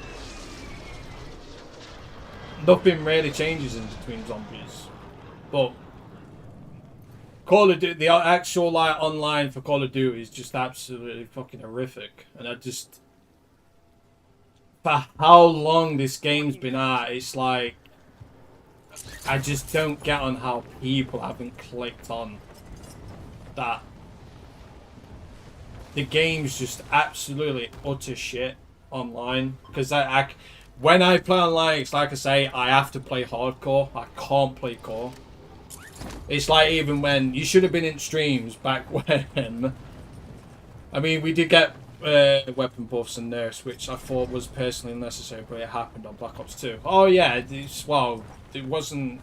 Nothing really changes in between zombies. But Call of Duty, the actual like online for Call of Duty is just absolutely fucking horrific. And I just, for how long this game's been out, it's like, I just don't get on how people haven't clicked on that. The game's just absolutely utter shit online. Because when I play online, it's like I say, I have to play hardcore. I can't play core. It's like even when you should have been in streams back when. I mean, we did get weapon buffs and nerfs, which I thought was personally unnecessary, but it happened on Black Ops 2. Oh yeah, well, it wasn't.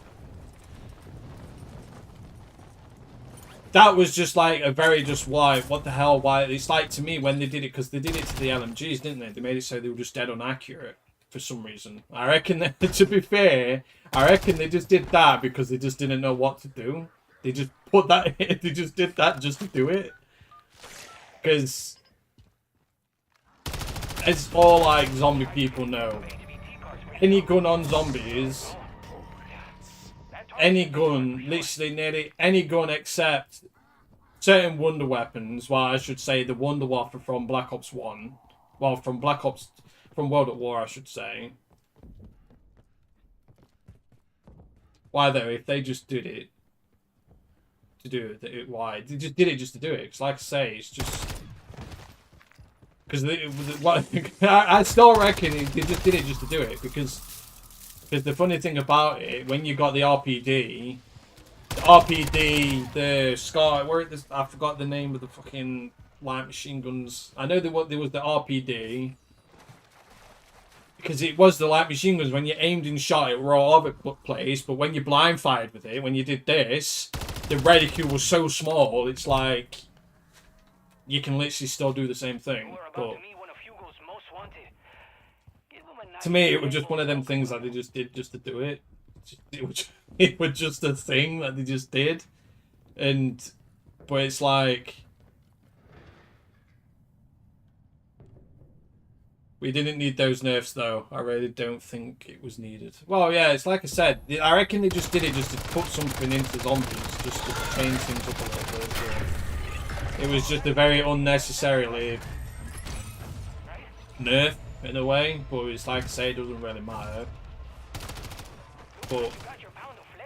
That was just like a very just why, what the hell, why? It's like to me when they did it, because they did it to the LMGs, didn't they? They made it so they were just dead inaccurate for some reason. I reckon that, to be fair, I reckon they just did that because they just didn't know what to do. They just put that in, they just did that just to do it. Because as all like zombie people know, any gun on zombies, any gun, literally nearly any gun except certain wonder weapons, well I should say the Wonder Waffle from Black Ops 1, well from World at War I should say. Why though, if they just did it to do it, why? They just did it just to do it, because like I say, it's just... Because I still reckon they just did it just to do it, because the funny thing about it, when you got the RPD, the Scar, I forgot the name of the fucking light machine guns. I know there was the RPD. Because it was the light machine guns, when you aimed and shot it, were all over the place. But when you blind fired with it, when you did this, the reticule was so small, it's like you can literally still do the same thing. You are about But to meet one of Hugo's most wanted. Give him a nice to me, it was just one of them things that they just did just to do it. It was just a thing that they just did. But it's like, we didn't need those nerfs, though. I really don't think it was needed. Well, yeah, it's like I said. I reckon they just did it just to put something into zombies, just to change things up a little bit. So it was just a very unnecessarily nerf, in a way. But it's like I say, it doesn't really matter. But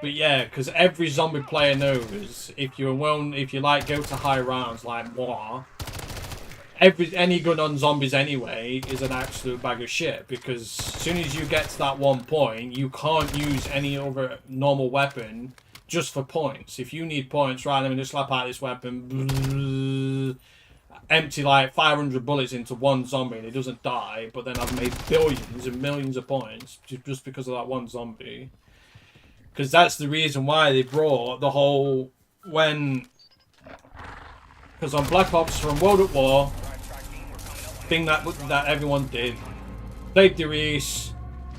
yeah, because every zombie player knows, if you like go to high rounds like moi, any gun on zombies anyway is an absolute bag of shit, because as soon as you get to that one point, you can't use any other normal weapon just for points. If you need points, right, let me just slap out this weapon, empty like 500 bullets into one zombie and it doesn't die, but then I've made billions and millions of points just because of that one zombie. Because that's the reason why they brought the whole, because on Black Ops from World at War, thing that everyone did, played the Reese,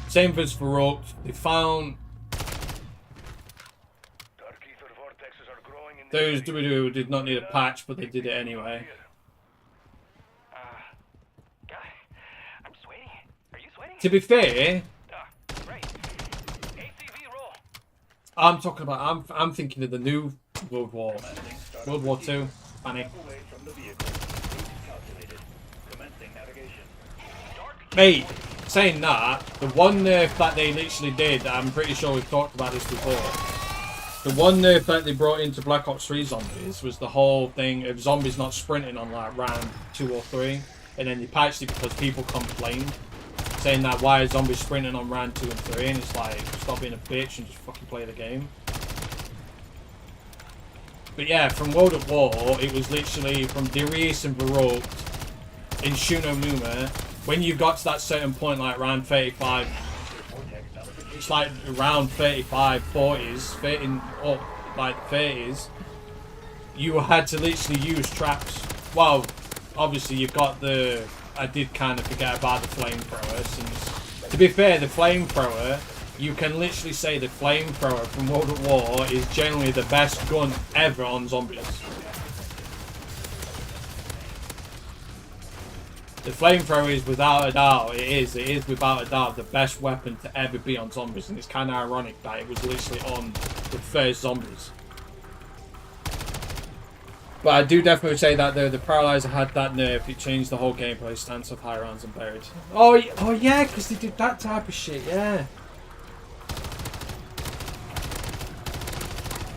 same as Varrock, they found those did not need a patch, but they did it anyway. Guy, I'm sweating. Are you sweating? To be fair, Right. ACV roll. I'm talking about, I'm thinking of the new World War II, Fanny. Mate, saying that, the one nerf that they literally did, I'm pretty sure we've talked about this before. The one nerf that they brought into Black Ops 3 zombies was the whole thing of zombies not sprinting on like round 2 or 3, and then they patched it because people complained, saying that why are zombies sprinting on round 2 and 3, and it's like, stop being a bitch and just fucking play the game. But yeah, from World at War, it was literally from Darius and Varrock in Shuno Numa. When you got to that certain point, like round 35, it's like around 35, 40s, 30, up like 30s, you had to literally use traps. Well, obviously you've got the, I did kind of forget about the flamethrower, since, to be fair, the flamethrower, you can literally say the flamethrower from World at War is generally the best gun ever on zombies. The flamethrower is without a doubt, it is without a doubt the best weapon to ever be on zombies, and it's kind of ironic that it was literally on the first zombies. But I do definitely say that though, the Paralyzer had that nerf, it changed the whole gameplay stance of high rounds and buried. Oh yeah, because they did that type of shit, yeah.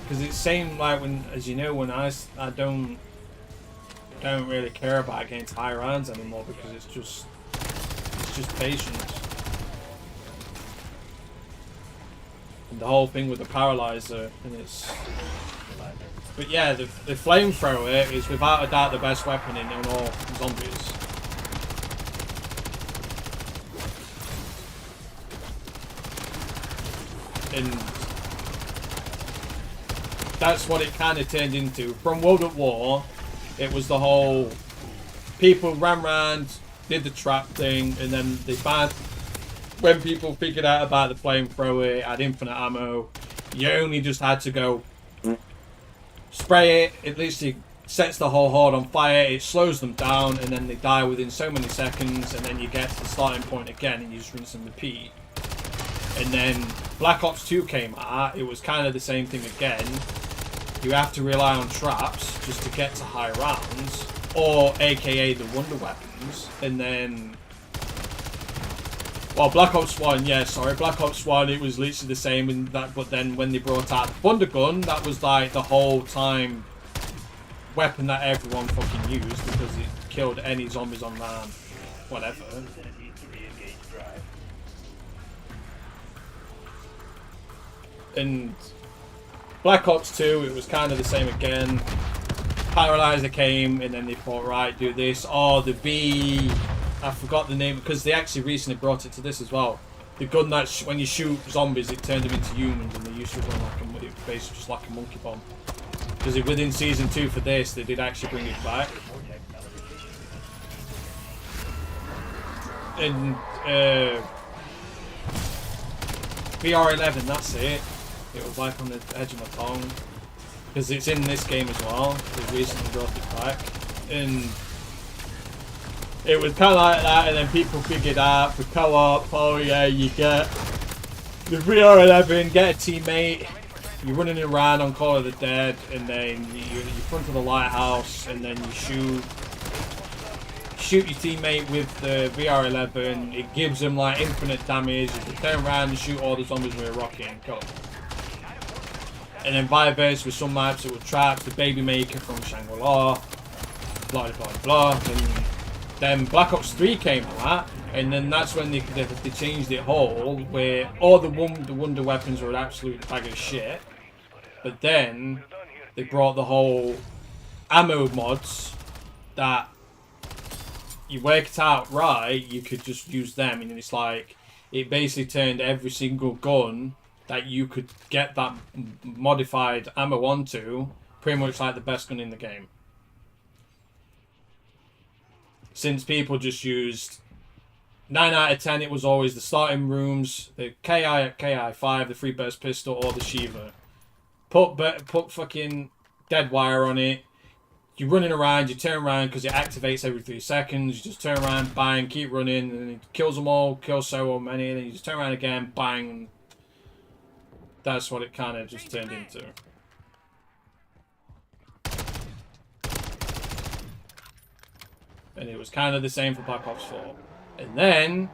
Because it's same like when, as you know, when I don't really care about against high rounds anymore, because it's just patience. And the whole thing with the Paralyzer, and it's. But yeah, the flamethrower is without a doubt the best weapon in all zombies. And that's what it kind of turned into. From World at War, it was the whole people ran around, did the trap thing, and then they banned. When people figured out about the flamethrower, it had infinite ammo. You only just had to go spray it. It literally sets the whole horde on fire. It slows them down, and then they die within so many seconds. And then you get to the starting point again, and you just rinse and repeat. And then Black Ops 2 came out. It was kind of the same thing again. You have to rely on traps just to get to high rounds, or aka the wonder weapons. And then, well, Black Ops 1, yeah, sorry, Black Ops 1, it was literally the same in that, but then when they brought out the Thunder Gun, that was like the whole time weapon that everyone fucking used, because it killed any zombies on land, whatever. And Black Ops 2, it was kind of the same again. Paralyzer came, and then they thought, right, do this. Oh, the V... I forgot the name, because they actually recently brought it to this as well. The gun that, when you shoot zombies, it turned them into humans, and they used to run like a... basically just like a monkey bomb. Because within Season 2 for this, they did actually bring it back. And, VR11, that's it. It was like on the edge of my tongue. Because it's in this game as well. They recently brought it back. And it was kind of like that, and then people figured out for co-op, oh yeah, you get the VR11, get a teammate, you're running around on Call of the Dead, and then you're in front of the lighthouse, and then you shoot your teammate with the VR11. It gives them like infinite damage. You can turn around and shoot all the zombies with a rocket and go. And then vice versa with some maps, it was Traps, the Baby Maker from Shangri-La, blah blah blah. And then Black Ops 3 came out, and then that's when they changed it whole, where all the wonder weapons were an absolute bag of shit. But then they brought the whole ammo mods that you work it out right, you could just use them, and it's like it basically turned every single gun that you could get that modified ammo onto pretty much like the best gun in the game. Since people just used 9 out of 10, it was always the starting rooms, the KI5, the free burst pistol, or the Shiva. Put fucking dead wire on it. You're running around, you turn around because it activates every 3 seconds. You just turn around, bang, keep running, and it kills them all, kills so many, and then you just turn around again, bang. That's what it kind of just turned into. And it was kind of the same for Black Ops 4. And then,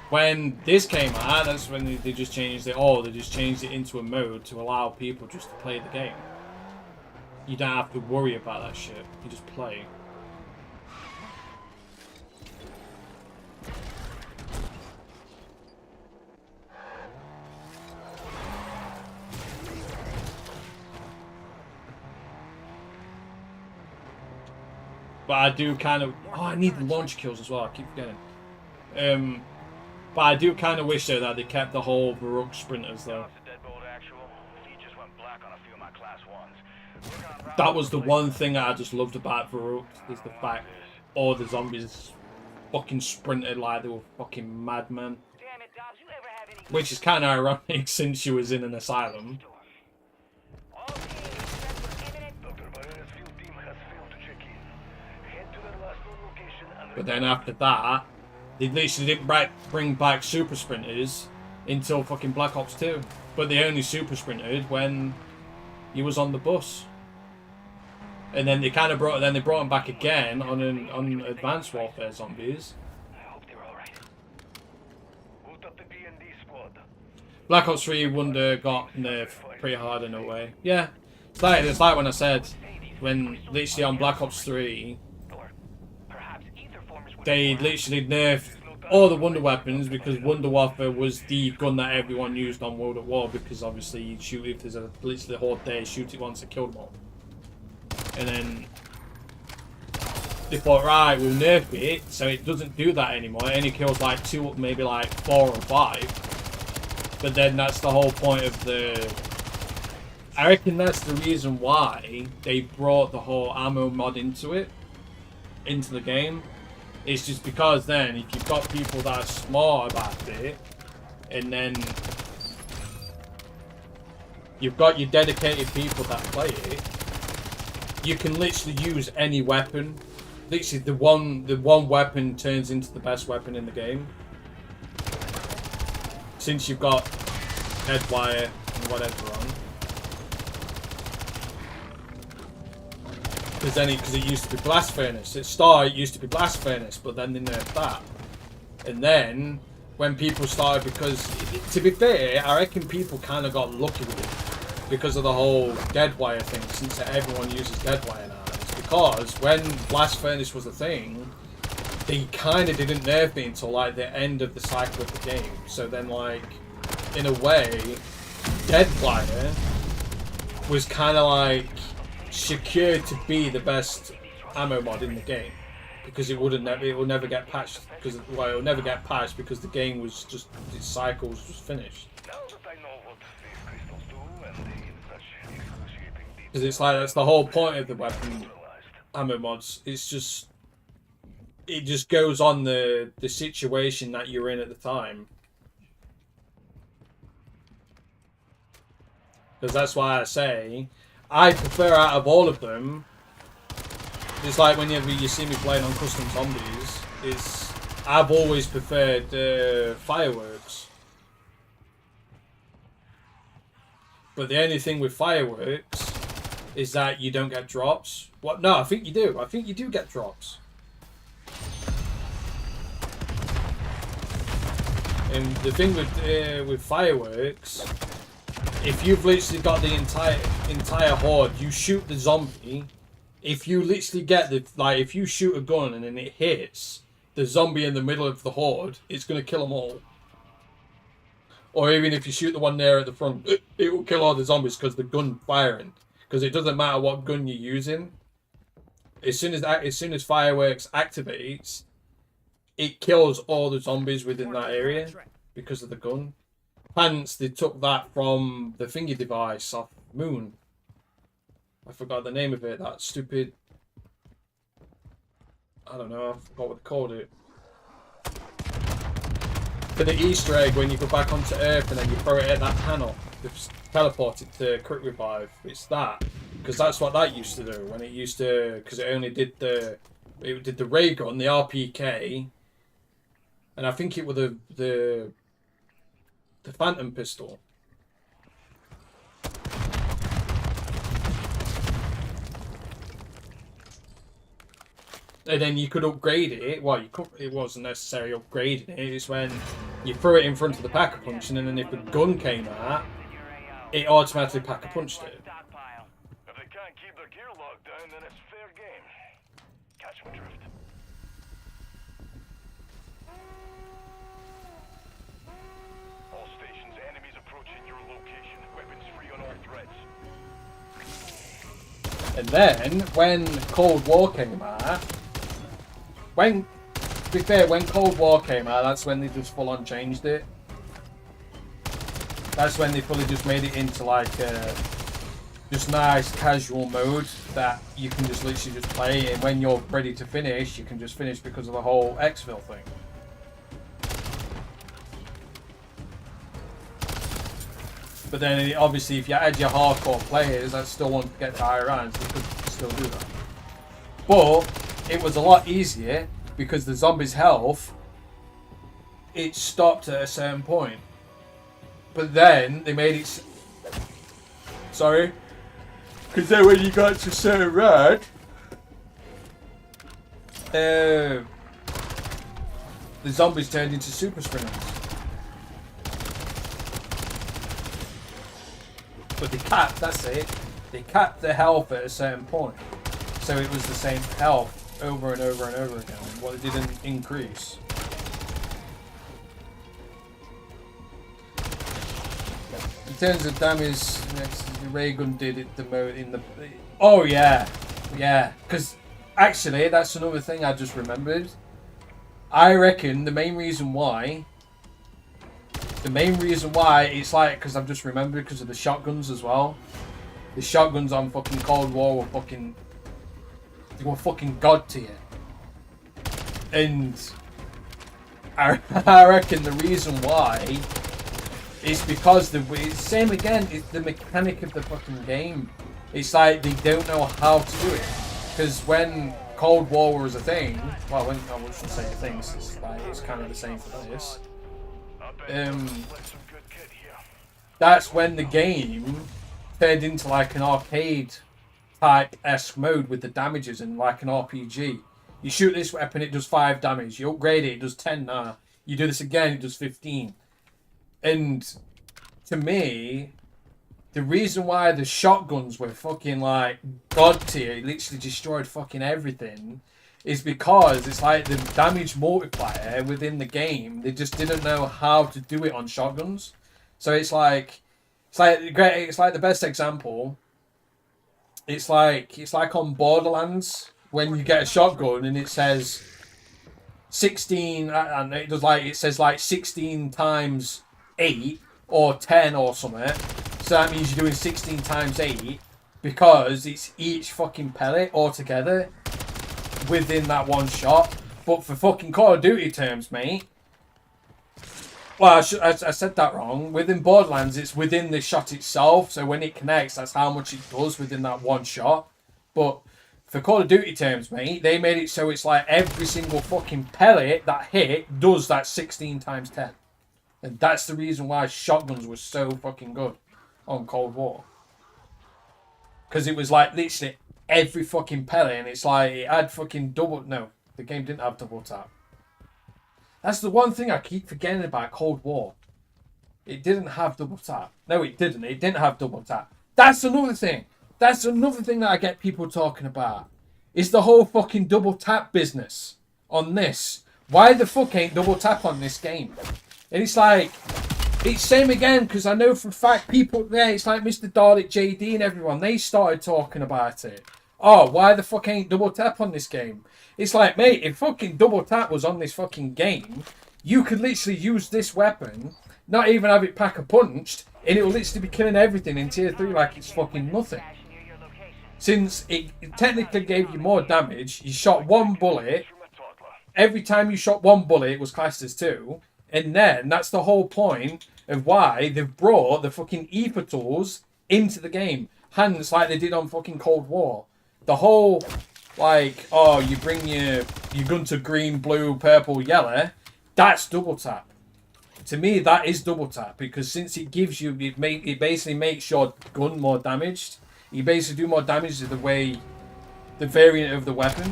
when this came out, that's when they just changed it all. They just changed it into a mode to allow people just to play the game. You don't have to worry about that shit. You just play. But I do kind of... Oh, I need the launch kills as well. I keep forgetting. But I do kind of wish, though, that they kept the whole Varuk sprinters, though. That was the one thing I just loved about Varuk, is the fact all the zombies fucking sprinted like they were fucking madmen. Which is kind of ironic since she was in an asylum. But then after that, they literally didn't bring back super sprinters until fucking Black Ops 2. But they only super sprinted when he was on the bus. And then they kind of brought him back again on Advanced Warfare Zombies. I hope they're all right. Black Ops 3 Wonder got nerfed pretty hard in a way. Yeah, it's like when I said, when literally on Black Ops 3, they literally nerfed all the Wonder weapons because Wonder Warfare was the gun that everyone used on World at War, because obviously you'd shoot if there's a literally horde there, shoot it once and kill them all. And then they thought, right, we'll nerf it so it doesn't do that anymore. It only kills like 2, maybe like 4 or 5. But then that's the whole point of the... I reckon that's the reason why they brought the whole ammo mod into the game. It's just because then, if you've got people that are smart about it, and then you've got your dedicated people that play it, you can literally use any weapon. Literally, the one weapon turns into the best weapon in the game. Since you've got dead wire and whatever on. Because it used to be Blast Furnace. At start, it used to be Blast Furnace, but then they nerfed that. And then, when people started, because, to be fair, I reckon people kind of got lucky with it. Because of the whole dead wire thing, since everyone uses dead wire now. It's because when Blast Furnace was a thing, they kind of didn't nerf it until, like, the end of the cycle of the game. So then, like, in a way, dead wire was kind of like secured to be the best ammo mod in the game, because it will never get patched, because it will never get patched because the game was just, its cycle was just finished. Now that I know what these crystals do and the such excruciating Because it's like, that's the whole point of the weapon realized. ammo mods. It's just, it just goes on the situation that you're in at the time. Because that's why I say I prefer, out of all of them, it's like whenever you see me playing on custom zombies, I've always preferred fireworks. But the only thing with fireworks is that you don't get drops. What? No, I think you do. I think you do get drops. And the thing with fireworks, if you've literally got the entire horde, you shoot the zombie. If you literally get if you shoot a gun and then it hits the zombie in the middle of the horde, it's gonna kill them all. Or even if you shoot the one there at the front, it will kill all the zombies because the gun firing. Because it doesn't matter what gun you're using. As soon as fireworks activates, it kills all the zombies within that area because of the gun. Hence, they took that from the thingy device off Moon. I forgot the name of it. That stupid. I don't know. I forgot what they called it. For the Easter egg, when you go back onto Earth and then you throw it at that panel, it's teleported to Quick Revive. It's that, because that's what that used to do. When it used to, because it only did the ray gun, the RPK, and I think it was the Phantom pistol. And then you could upgrade it. Well, it wasn't necessarily upgrading it. It's when you threw it in front of the Pack-a-Punch, and then if the gun came out, it automatically Pack-a-Punched it. If they can't keep their gear locked down, then it's fair game. Catch my drift. All stations, enemies approaching your location. Weapons free on all threats. And then, when Cold War came out, to be fair, when Cold War came out, that's when they just full on changed it. That's when they fully just made it into like just nice casual mode that you can just literally just play, and when you're ready to finish, you can just finish because of the whole exfil thing. But then obviously if you add your hardcore players that still want to get to higher rounds, you could still do that. But it was a lot easier because the zombies' health, it stopped at a certain point. But then they made it... Sorry? Because then when you got to a certain round, the zombies turned into super sprinters. But they capped, that's it. They capped the health at a certain point. So it was the same health over and over and over again. Well, it didn't increase. In terms of damage, the ray gun did it the most in the... Oh yeah. Yeah. Because actually, that's another thing I just remembered. I reckon the main reason why it's like, because I've just remembered because of the shotguns as well. The shotguns on fucking Cold War were fucking... They were fucking god tier. And I reckon the reason why is because it's same again, it's the mechanic of the fucking game. It's like they don't know how to do it. Because when Cold War was a thing, well, when I wouldn't say a thing, it's kind of the same for this. That's when the game turned into like an arcade type-esque mode with the damages and like an RPG. You shoot this weapon, it does 5 damage. You upgrade it, it does 10 now. You do this again, it does 15. And to me, the reason why the shotguns were fucking like god tier, it literally destroyed fucking everything, is because it's like the damage multiplier within the game, they just didn't know how to do it on shotguns. So it's like the best example it's like on Borderlands when you get a shotgun and it says 16, and it says like 16 times 8 or 10 or something. So that means you're doing 16 times 8 because it's each fucking pellet altogether within that one shot. But for fucking Call of Duty terms, mate. Well, I said that wrong. Within Borderlands, it's within the shot itself. So when it connects, that's how much it does within that one shot. But for Call of Duty terms, mate, they made it so it's like every single fucking pellet that hit does that 16 times 10. And that's the reason why shotguns were so fucking good on Cold War. Because it was like literally every fucking pellet, and it's like it had fucking double... No, the game didn't have double tap. That's the one thing I keep forgetting about Cold War. It didn't have double tap. No, it didn't. It didn't have double tap. That's another thing. That's another thing that I get people talking about. Is the whole fucking double tap business on this. Why the fuck ain't double tap on this game? And it's like, it's same again, because I know for a fact people there, it's like Mr. Dalek, JD and everyone, they started talking about it. Oh, why the fuck ain't double tap on this game? It's like, mate, if fucking double tap was on this fucking game, you could literally use this weapon, not even have it pack-a-punched, and it will literally be killing everything in Tier 3 like it's fucking nothing. Since it technically gave you more damage, you shot one bullet, every time you shot one bullet, it was classed as 2, and then that's the whole point of why they've brought the fucking Ether tools into the game. Hands like they did on fucking Cold War. The whole, like, oh, you bring your gun to green, blue, purple, yellow, that's double tap. To me, that is double tap, because since it gives you, it basically makes your gun more damaged. You basically do more damage to the variant of the weapon.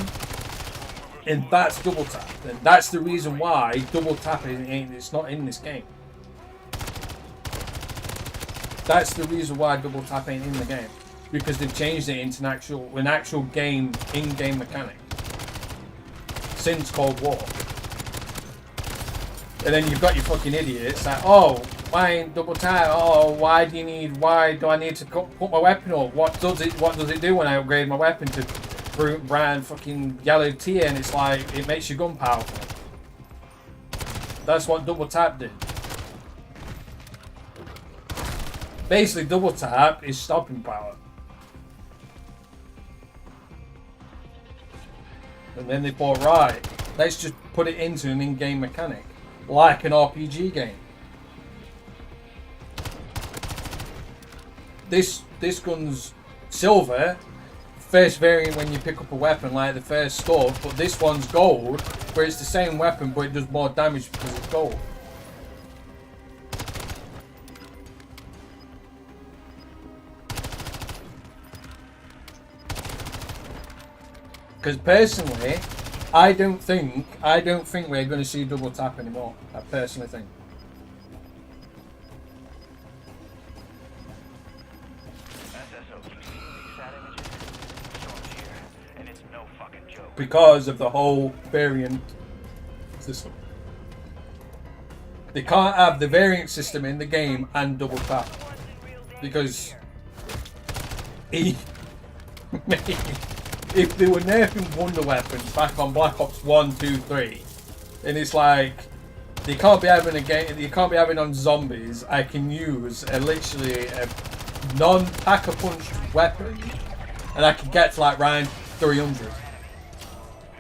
And that's double tap. And that's the reason why double tap it's not in this game. That's the reason why double tap ain't in the game. Because they've changed it into an actual game, in-game mechanic. Since Cold War. And then you've got your fucking idiots like, oh, why ain't double tap? Oh, why do I need to put my weapon up? What does it do when I upgrade my weapon to brown fucking yellow tier? And it's like, it makes your gun powerful. That's what double tap did. Basically, double tap is stopping power. And then they thought, right, let's just put it into an in-game mechanic. Like an RPG game. This gun's silver. First variant when you pick up a weapon, like the first stuff. But this one's gold, where it's the same weapon, but it does more damage because it's gold. Because personally, I don't think we're going to see double tap anymore. I personally think. Because of the whole variant system. They can't have the variant system in the game and double tap. Because if they were nerfing wonder weapons back on Black Ops 1, 2, 3, and it's like they can't be having a game, you can't be having on zombies. I can use literally a non-pack-a-punch weapon, and I can get to like round 300.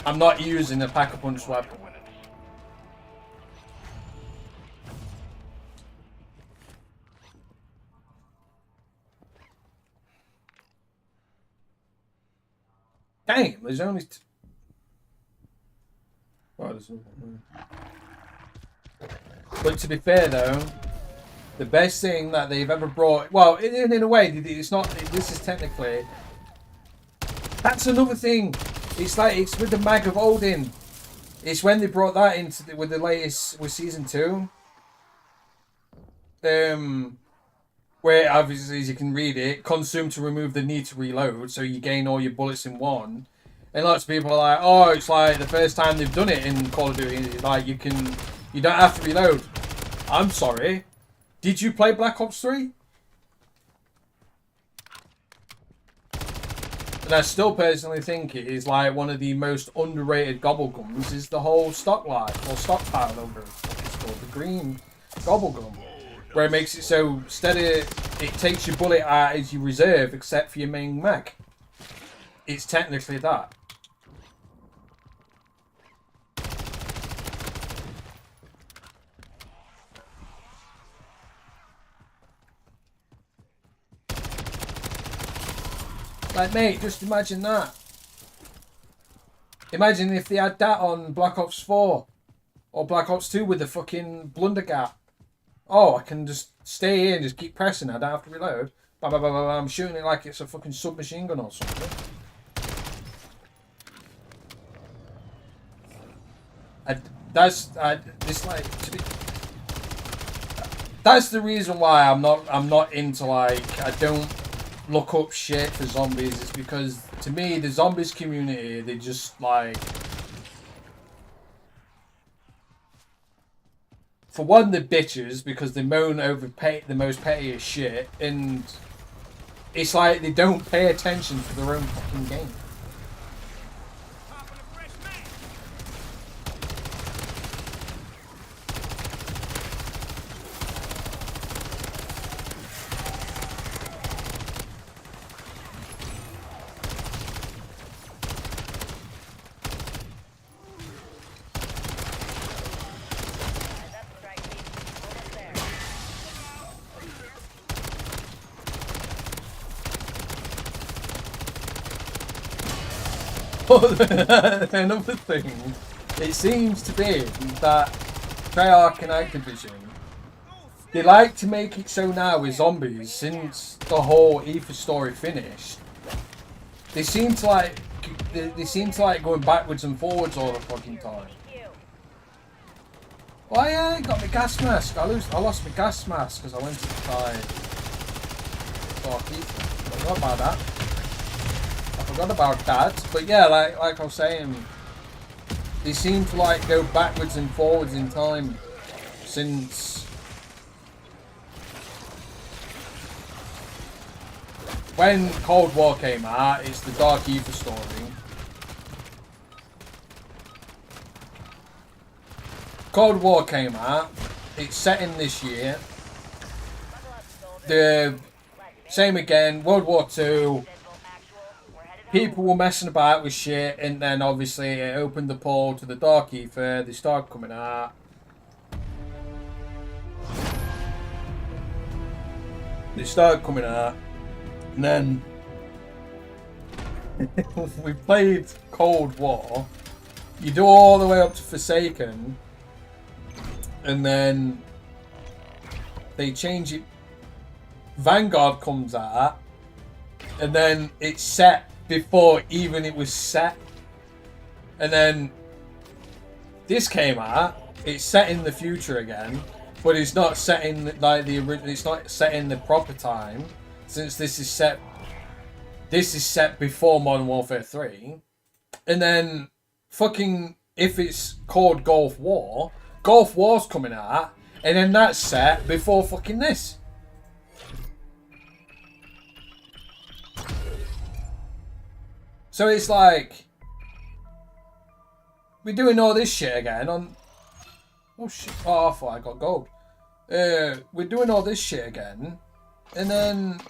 I'm not using a pack-a-punch weapon. Damn, there's only... Well, there's... But to be fair, though, the best thing that they've ever brought... Well, in a way, it's not... This is technically... That's another thing. It's like, it's with the Mag of Odin. It's when they brought that into with the latest, with Season 2. Where, obviously, as you can read it, consume to remove the need to reload, so you gain all your bullets in one. And lots of people are like, oh, it's like the first time they've done it in Call of Duty, like you don't have to reload. I'm sorry. Did you play Black Ops 3? And I still personally think it is like one of the most underrated gobblegums is the whole stock life or stockpile over it's called the green gobblegum. Where it makes it so instead of it takes your bullet out as your reserve except for your main mag. It's technically that. Like, mate, just imagine that. Imagine if they had that on Black Ops 4 or Black Ops 2 with the fucking blunder gap. Oh, I can just stay here and just keep pressing. I don't have to reload. Bah, bah, bah, bah, bah. I'm shooting it like it's a fucking submachine gun or something. That's the reason why I'm not into, like, I don't look up shit for zombies. It's because to me the zombies community, they just like, for one, they're bitches because they moan over the most pettiest shit, and it's like they don't pay attention to their own fucking game. Popping a fresh mag. Eyes up, strike team. Almost there. Another thing, it seems to be that Treyarch and Activision, they like to make it so now with zombies, since the whole Aether story finished, they seem to like going backwards and forwards all the fucking time. Oh yeah, I got my gas mask. I lost my gas mask because I went to try Dark Aether. Forgot about that. I forgot about that. But yeah, like I was saying, they seem to like go backwards and forwards in time since when Cold War came out. It's the Dark Aether story. Cold War came out. It's set in this year. The same again. World War II. People were messing about with shit, and then obviously it opened the portal to the Dark Aether. They started coming out. And then we played Cold War. You do all the way up to Forsaken, and then they change it. Vanguard comes out, and then it's set before even it was set. And then this came out. It's set in the future again, but it's not set in like the original. It's not set in the proper time, since this is set before Modern Warfare 3. And then fucking if it's called Gulf War's coming out, and then that's set before fucking this. So it's like we're doing all this shit again on. Oh shit! Oh, I thought I got gold. We're doing all this shit again, and then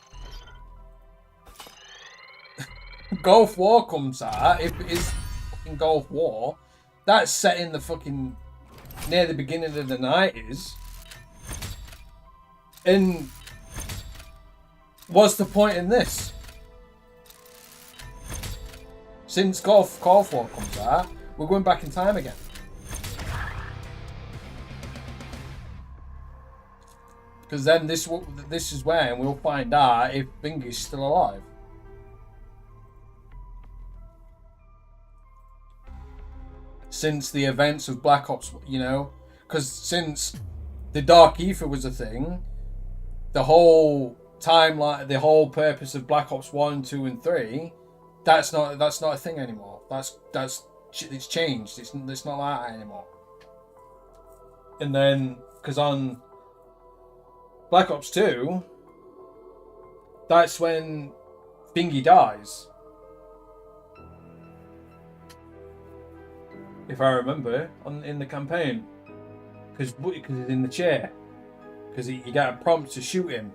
Gulf War comes out. If it is fucking Gulf War, that's set in the fucking near the beginning of the 90s. And what's the point in this? Since Gulf War comes out, we're going back in time again. Because then this is when we'll find out if Bingy's still alive. Since the events of Black Ops, you know, because since the Dark Aether was a thing, the whole timeline, the whole purpose of Black Ops 1, 2, and 3, that's not a thing anymore. It's changed. It's not like that anymore. And then, because on Black Ops 2, that's when Bingy dies. if I remember, in the campaign. Because he's in the chair. Because you get a prompt to shoot him.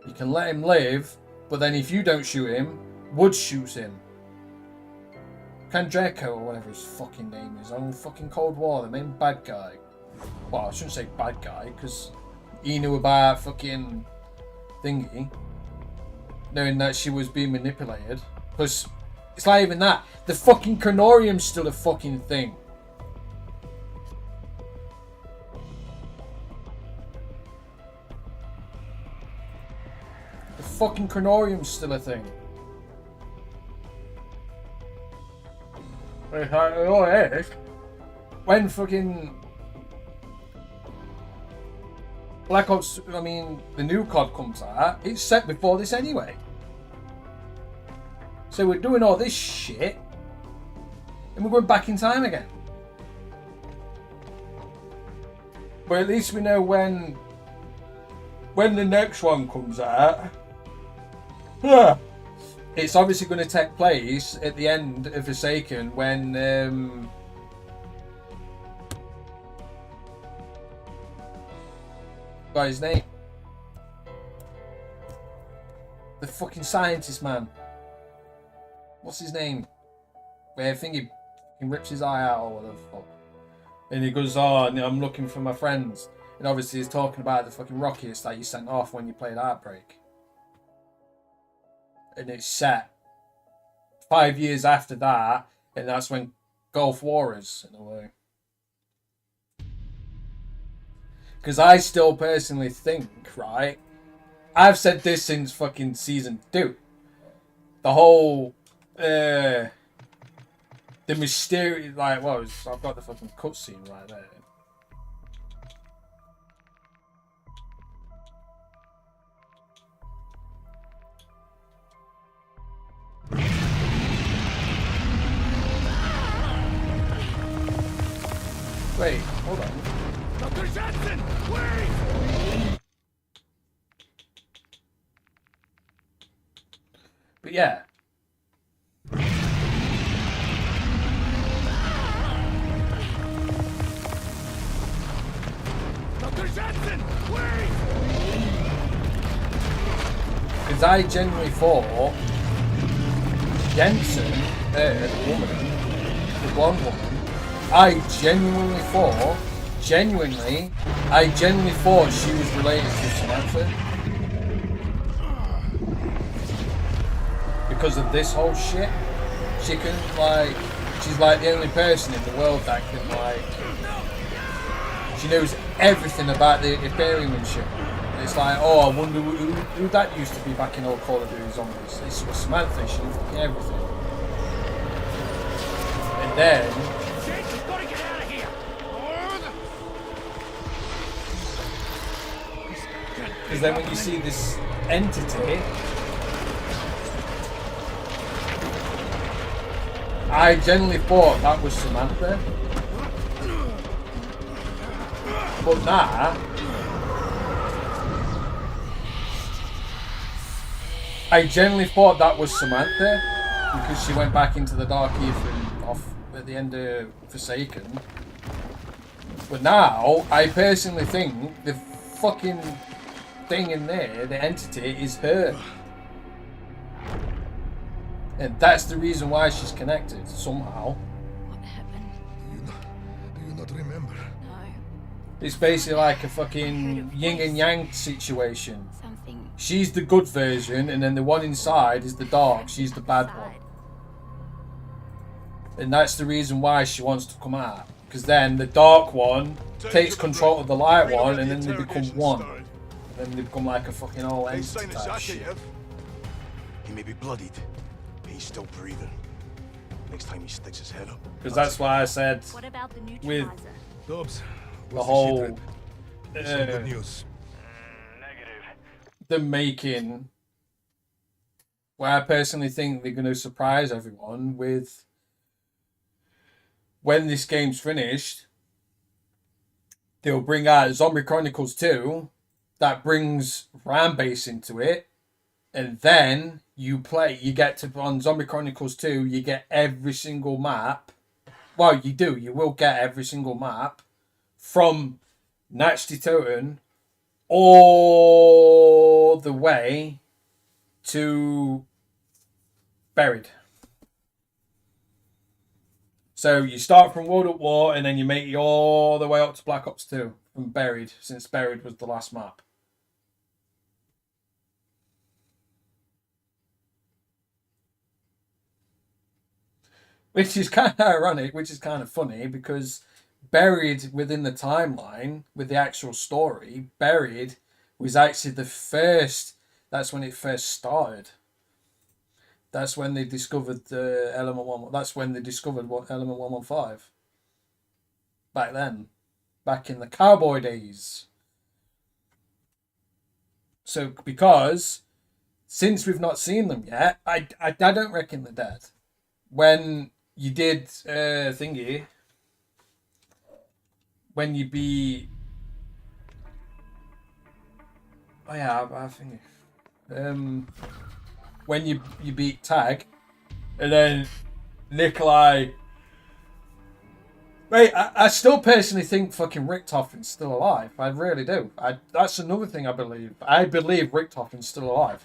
You can let him live, but then if you don't shoot him, Woods shoots him. Kandreko, or whatever his fucking name is, on fucking Cold War, the main bad guy. Well, I shouldn't say bad guy, because he knew about fucking thingy, knowing that she was being manipulated. Plus, it's not even that. The fucking Chronorium's still a fucking thing. The fucking Chronorium's still a thing. When fucking Black Ops, I mean, the new COD comes out, it's set before this anyway. So we're doing all this shit, and we're going back in time again. But at least we know when the next one comes out. It's obviously going to take place at the end of Forsaken when got his name, the fucking scientist man. What's his name? Where I think he rips his eye out or whatever the fuck. And he goes, "Oh, I'm looking for my friends." And obviously he's talking about the fucking rockets that you sent off when you played Outbreak. And it's set 5 years after that, and that's when Gulf War is, in a way. Because I still personally think, right, I've said this since fucking season 2. The whole, the mysterious, like, well, I've got the fucking cutscene right there. Wait, hold on. Dr. Johnson, wait! But yeah. Dr. Johnson, wait! Because I genuinely thought Jensen, the woman, the blonde woman, I genuinely thought she was related to Samantha. Because of this whole shit. She can, like, she's like the only person in the world that can, like, she knows everything about the Imperium and shit. And it's like, oh, I wonder who that used to be back in old Call of Duty Zombies. It's Samantha, she knew fucking everything. And then because then when you see this entity, I genuinely thought that was Samantha. But now, I genuinely thought that was Samantha because she went back into the Dark Ether off at the end of Forsaken. But now, I personally think the fucking thing in there, the entity, is her. And that's the reason why she's connected, somehow. What happened? Do you not remember? No. It's basically like a fucking yin and yang situation. Something She's the good version, and then the one inside is the dark. She's the bad one. inside. And that's the reason why she wants to come out. Because then the dark one takes control of the light one, and then they become one. And then they become like a fucking whole entity type shit. He may be bloodied, but he's still breathing. Next time he sticks his head up. Because that's why I said What about the with neutralizer? Dobbs, the whole some good news. Negative. the making, where I personally think they're going to surprise everyone with when this game's finished, they'll bring out Zombie Chronicles 2 that brings Ram Base into it, and then you get to, on Zombie Chronicles 2, you get every single map well, you do. You will get every single map from Nachty Toten all the way to Buried. So you start from World at War and then you make it all the way up to Black Ops 2 from Buried, since Buried was the last map. Which is kind of ironic, which is kind of funny, because Buried within the timeline, with the actual story, Buried was actually the first, that's when it first started. That's when they discovered the Element 1, that's when they discovered what Element 115. Back then. Back in the cowboy days. So, because, since we've not seen them yet, I don't reckon they're dead. When you did thingy, when you be, oh yeah, I think, when you beat Tag, and then Nikolai. Wait, I still personally think fucking Richtofen's still alive. I really do. That's another thing I believe. I believe Richtofen's still alive.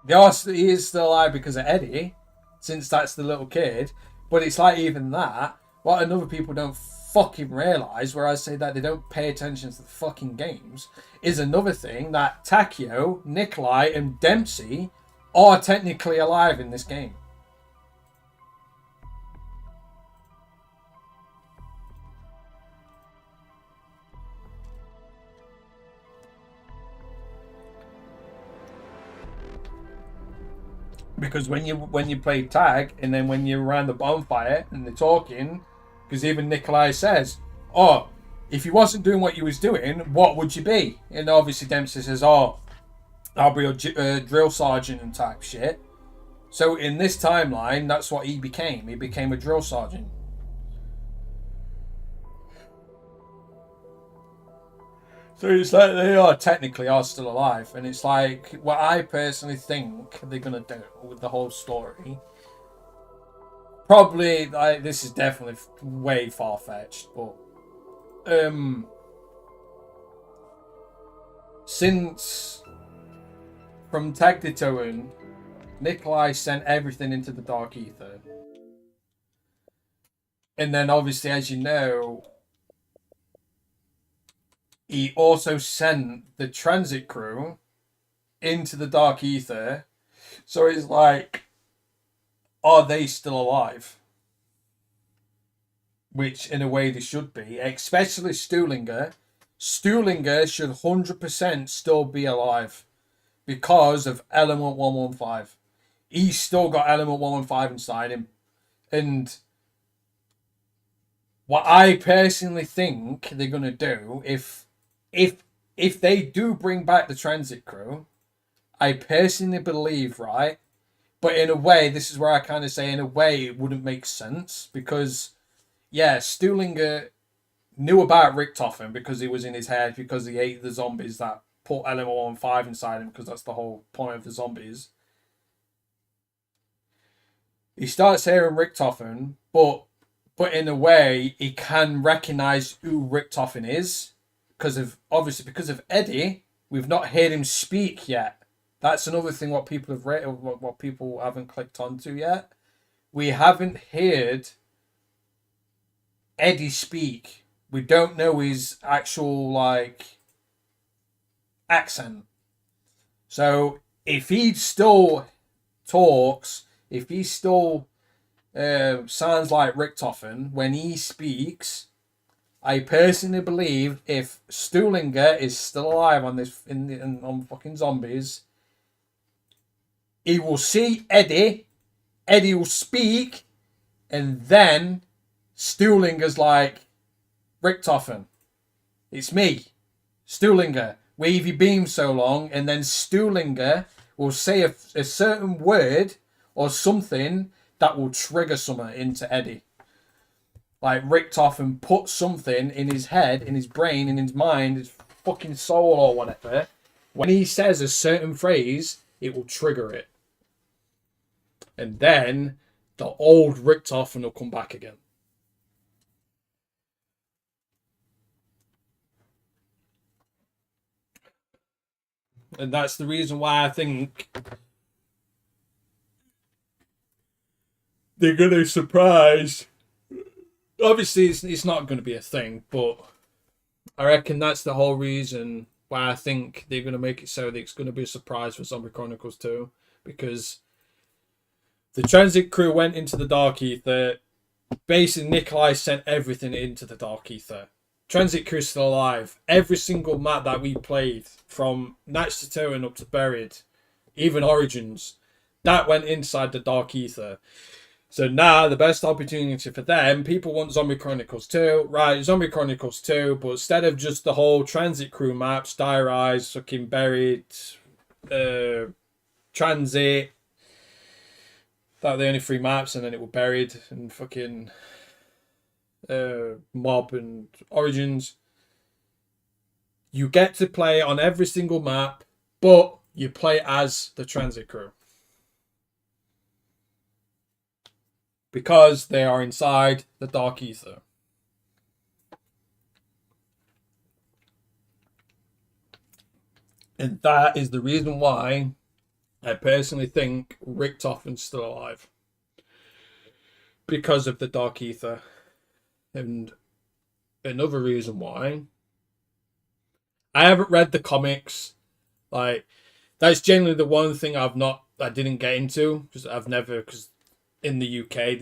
Yes, he is still alive because of Eddie, since that's the little kid. But it's like even that, what another people don't fucking realise, where I say that they don't pay attention to the fucking games, is another thing that Takeo, Nikolai, and Dempsey are technically alive in this game. Because when you play tag, and then when you're around the bonfire and they're talking, because even Nikolai says, oh, if you wasn't doing what you was doing, what would you be? And obviously Dempsey says, oh, I'll be a drill sergeant and type shit. So in this timeline, that's what he became. He became a drill sergeant. So it's like they are technically still alive, and it's like what I personally think they're gonna do with the whole story. Probably, like, this is definitely way far fetched, but since from Tag to Toten, Nikolai sent everything into the Dark Ether, and then obviously, as you know, he also sent the transit crew into the Dark Ether. So it's like, are they still alive? Which, in a way, they should be. Especially Stuhlinger. Stuhlinger should 100% still be alive. Because of Element 115. He's still got Element 115 inside him. And what I personally think they're going to do, if they do bring back the transit crew, I personally believe, right? But in a way, this is where I kind of say, in a way, it wouldn't make sense. Because, yeah, Stuhlinger knew about Richtofen because he was in his head, because he ate the zombies that put Element 115 inside him, because that's the whole point of the zombies. He starts hearing Richtofen, but in a way, he can recognise who Richtofen is. Because of Eddie, we've not heard him speak yet. That's another thing what people have read, what people haven't clicked onto yet. We haven't heard Eddie speak. We don't know his actual accent. So if he still talks, if he still sounds like Richtofen when he speaks, I personally believe if Stuhlinger is still alive on this on fucking zombies, he will see Eddie. Eddie will speak, and then Stuhlinger's like, Richtofen, it's me, Stuhlinger. Where have you been so long? And then Stuhlinger will say a certain word or something that will trigger something into Eddie. Like Richtofen put something in his head, in his brain, in his mind, his fucking soul or whatever. When he says a certain phrase, it will trigger it. And then the old Richtofen will come back again. And that's the reason why I think they're going to surprise. Obviously, it's not going to be a thing, but I reckon that's the whole reason why I think they're going to make it so that it's going to be a surprise for Zombie Chronicles 2. Because the transit crew went into the Dark Ether. Basically, Nikolai sent everything into the Dark Ether. Transit crew's still alive. Every single map that we played, from Nights to Terran up to Buried, even Origins, that went inside the Dark Ether. So now the best opportunity for them, people want Zombie Chronicles 2, right? Zombie Chronicles 2, but instead of just the whole transit crew maps, Dire Eyes, fucking Buried, Transit, that were the only 3 maps, and then it were Buried and fucking Mob and Origins. You get to play on every single map, but you play as the transit crew. Because they are inside the Dark Ether. And that is the reason why I personally think Richtofen's still alive. Because of the Dark Ether. And another reason why, I haven't read the comics. Like, that's generally the one thing I didn't get into, because in the UK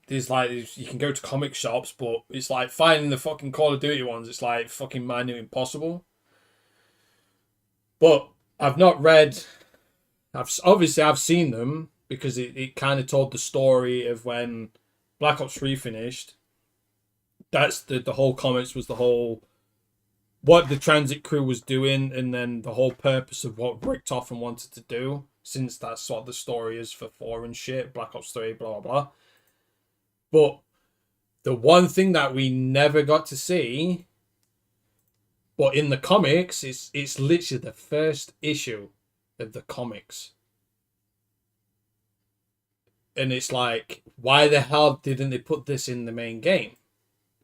there's like, you can go to comic shops, but it's like finding the fucking Call of Duty ones, it's like fucking minute impossible. But I've not read, I've seen them, because it kind of told the story of when Black Ops 3 finished. That's the whole comics, was the whole what the transit crew was doing, and then the whole purpose of what Richtofen wanted to do, since that's what the story is for 4 and shit, Black Ops 3, blah, blah, blah. But the one thing that we never got to see, but in the comics, it's literally the first issue of the comics. And it's like, why the hell didn't they put this in the main game?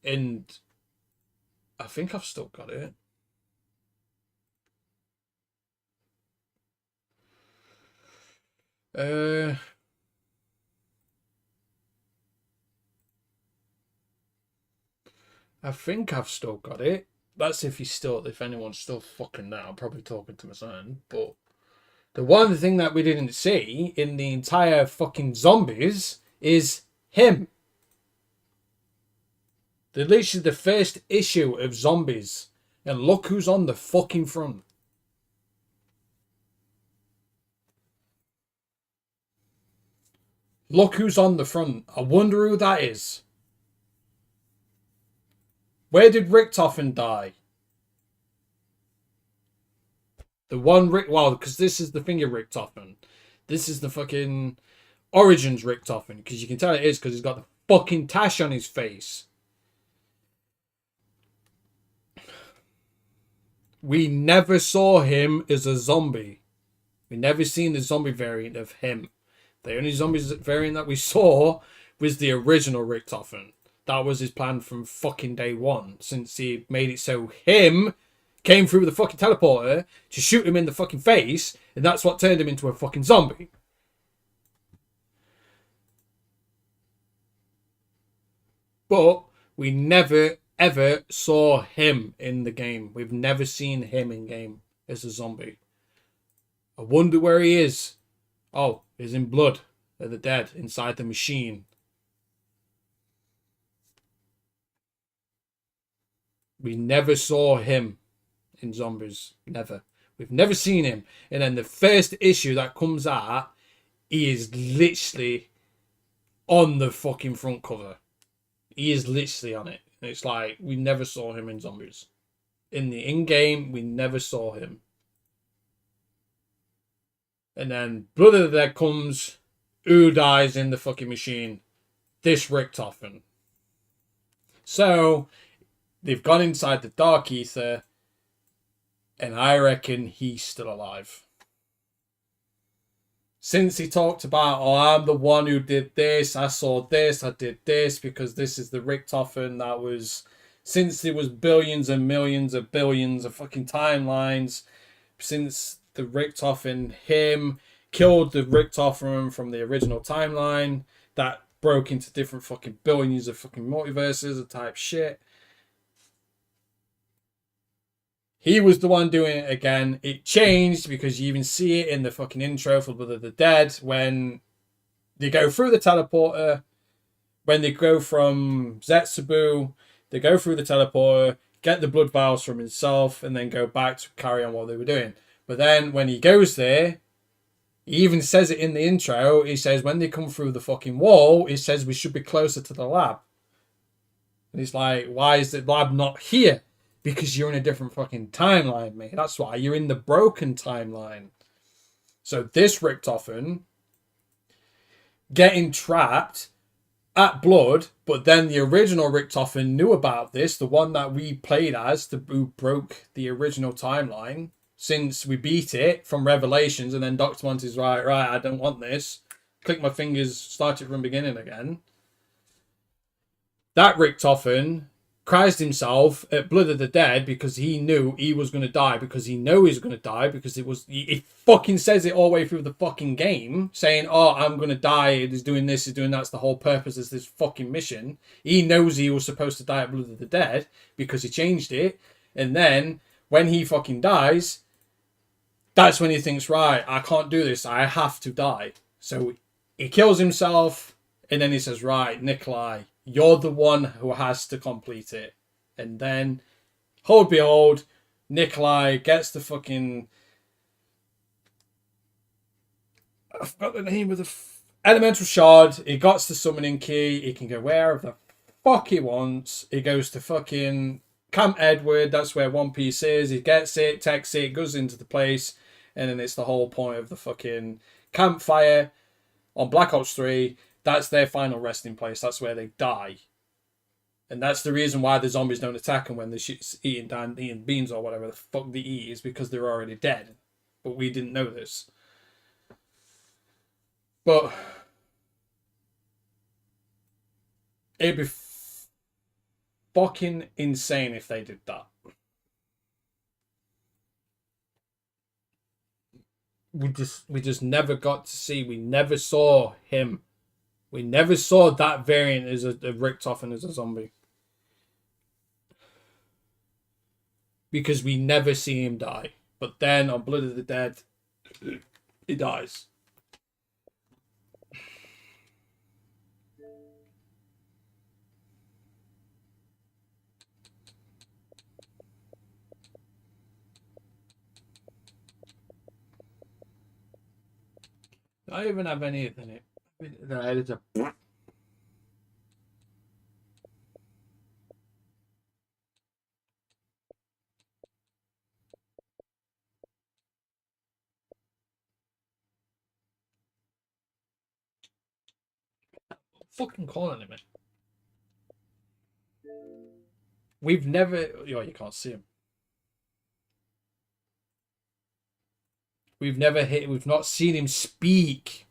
And I think I've still got it. I think I've still got it. That's if anyone's still fucking now. I'm probably talking to my son. But the one thing that we didn't see in the entire fucking zombies is him. They're literally the first issue of zombies. And look who's on the fucking front. Look who's on the front. I wonder who that is. Where did Richtofen die? The one well, because this is the thing of Richtofen. This is the fucking Origins Richtofen. Because you can tell it is, because he's got the fucking tash on his face. We never saw him as a zombie. We never seen the zombie variant of him. The only zombies variant that we saw was the original Richtofen. That was his plan from fucking day one, since he made it so him came through the fucking teleporter to shoot him in the fucking face, and that's what turned him into a fucking zombie. But we never ever saw him in the game. We've never seen him in game as a zombie. I wonder where he is. Oh, he's in Blood of the Dead, inside the machine. We never saw him in zombies. Never. We've never seen him. And then the first issue that comes out, he is literally on the fucking front cover. He is literally on it. And it's like, we never saw him in zombies. In the in-game, we never saw him. And then Blood of the Dead comes. Who dies in the fucking machine? This Richtofen. So, they've gone inside the Dark Ether. And I reckon he's still alive. since he talked about, oh, I'm the one who did this, I saw this, I did this, because this is the Richtofen that was, since there was billions and millions of billions of fucking timelines, since the Richtofen, him, killed the Richtofen from the original timeline, that broke into different fucking billions of fucking multiverses of type shit. He was the one doing it again. It changed because you even see it in the fucking intro for Blood of the Dead when they go through the teleporter. When they go from Zetsubu, they go through the teleporter, get the blood vials from himself, and then go back to carry on what they were doing. But then when he goes there, he even says it in the intro. He says when they come through the fucking wall, he says we should be closer to the lab. And he's like, why is the lab not here? Because you're in a different fucking timeline, mate. That's why. You're in the broken timeline. So this Richtofen getting trapped at Blood, but then the original Richtofen knew about this, the one that we played as, who broke the original timeline, since we beat it from Revelations, and then Dr. Monty's right, I don't want this. Click my fingers, start it from beginning again. That Richtofen Christ himself at Blood of the Dead because he knew he was going to die, because he knew he was going to die, because it fucking says it all the way through the fucking game, saying, oh, I'm going to die, he's doing this, he's doing that's the whole purpose of this fucking mission. He knows he was supposed to die at Blood of the Dead because he changed it, and then when he fucking dies, that's when he thinks, right, I can't do this, I have to die. So he kills himself, and then he says, right, Nikolai, you're the one who has to complete it. And then, hold behold, Nikolai gets the fucking... I forgot the name of the... Elemental Shard. He got the summoning key. He can go wherever the fuck he wants. He goes to fucking Camp Edward. That's where One Piece is. He gets it, takes it, goes into the place. And then it's the whole point of the fucking campfire on Black Ops 3. That's their final resting place. That's where they die. And that's the reason why the zombies don't attack them when they're eating beans or whatever the fuck they eat, is because they're already dead. But we didn't know this. But it'd be fucking insane if they did that. We just never got to see. We never saw him. We never saw that variant as a Richtofen as a zombie. Because we never see him die. But then on Blood of the Dead, he dies. Do I even have any in it? The editor. Fucking calling him. We've never. Oh, you can't see him. We've not seen him speak.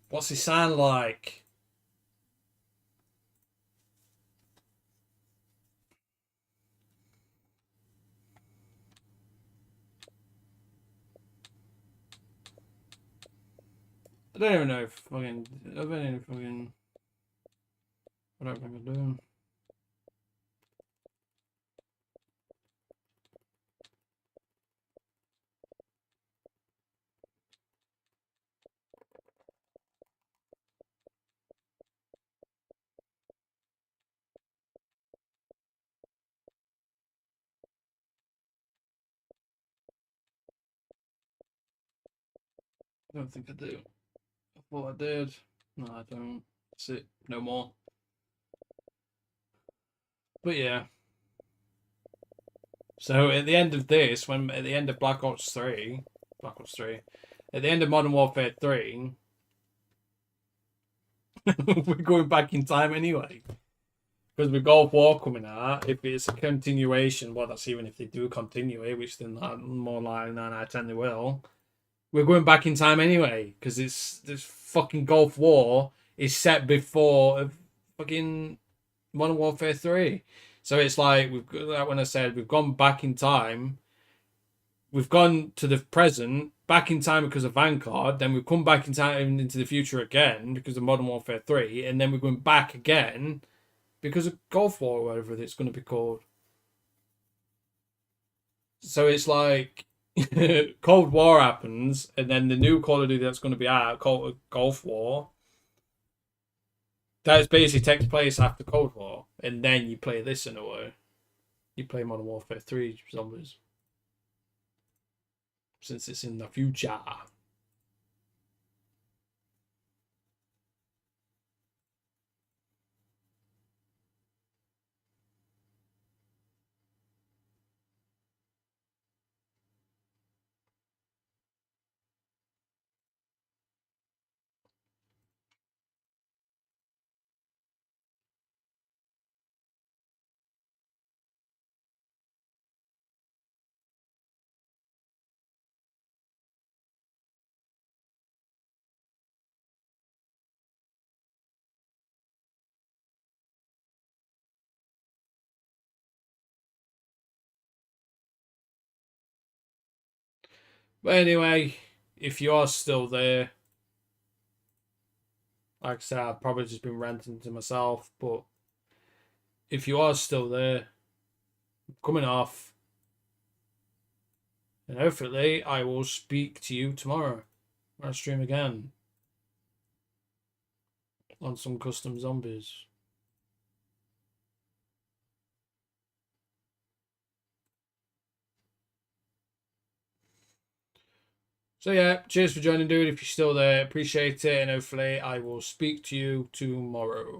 What's he sound like? I don't even know if fucking... I don't even fucking... What am I doing? I don't think I do. I thought I did. No, I don't. That's it. No more. But yeah. So at the end of this, at the end of Black Ops 3, at the end of Modern Warfare 3, we're going back in time anyway. Because with God of War coming out, if it's a continuation, well, that's even if they do continue it, which they're not more likely 9 out of 10 they will. we're going back in time anyway, because it's this fucking Gulf War is set before fucking Modern Warfare 3. So it's like, like when I said we've gone back in time, we've gone to the present, back in time because of Vanguard, then we've come back in time into the future again because of Modern Warfare 3, and then we're going back again because of Gulf War or whatever it's going to be called. So it's like Cold War happens, and then the new Call of Duty that's going to be out, called Gulf War, that basically takes place after Cold War, and then you play this in a way. You play Modern Warfare 3 Zombies. Since it's in the future. But anyway, if you are still there, like I said, I've probably just been ranting to myself, but if you are still there, I'm coming off, and hopefully I will speak to you tomorrow when I stream again on some custom zombies. So yeah, cheers for joining, dude. If you're still there, appreciate it, and hopefully I will speak to you tomorrow.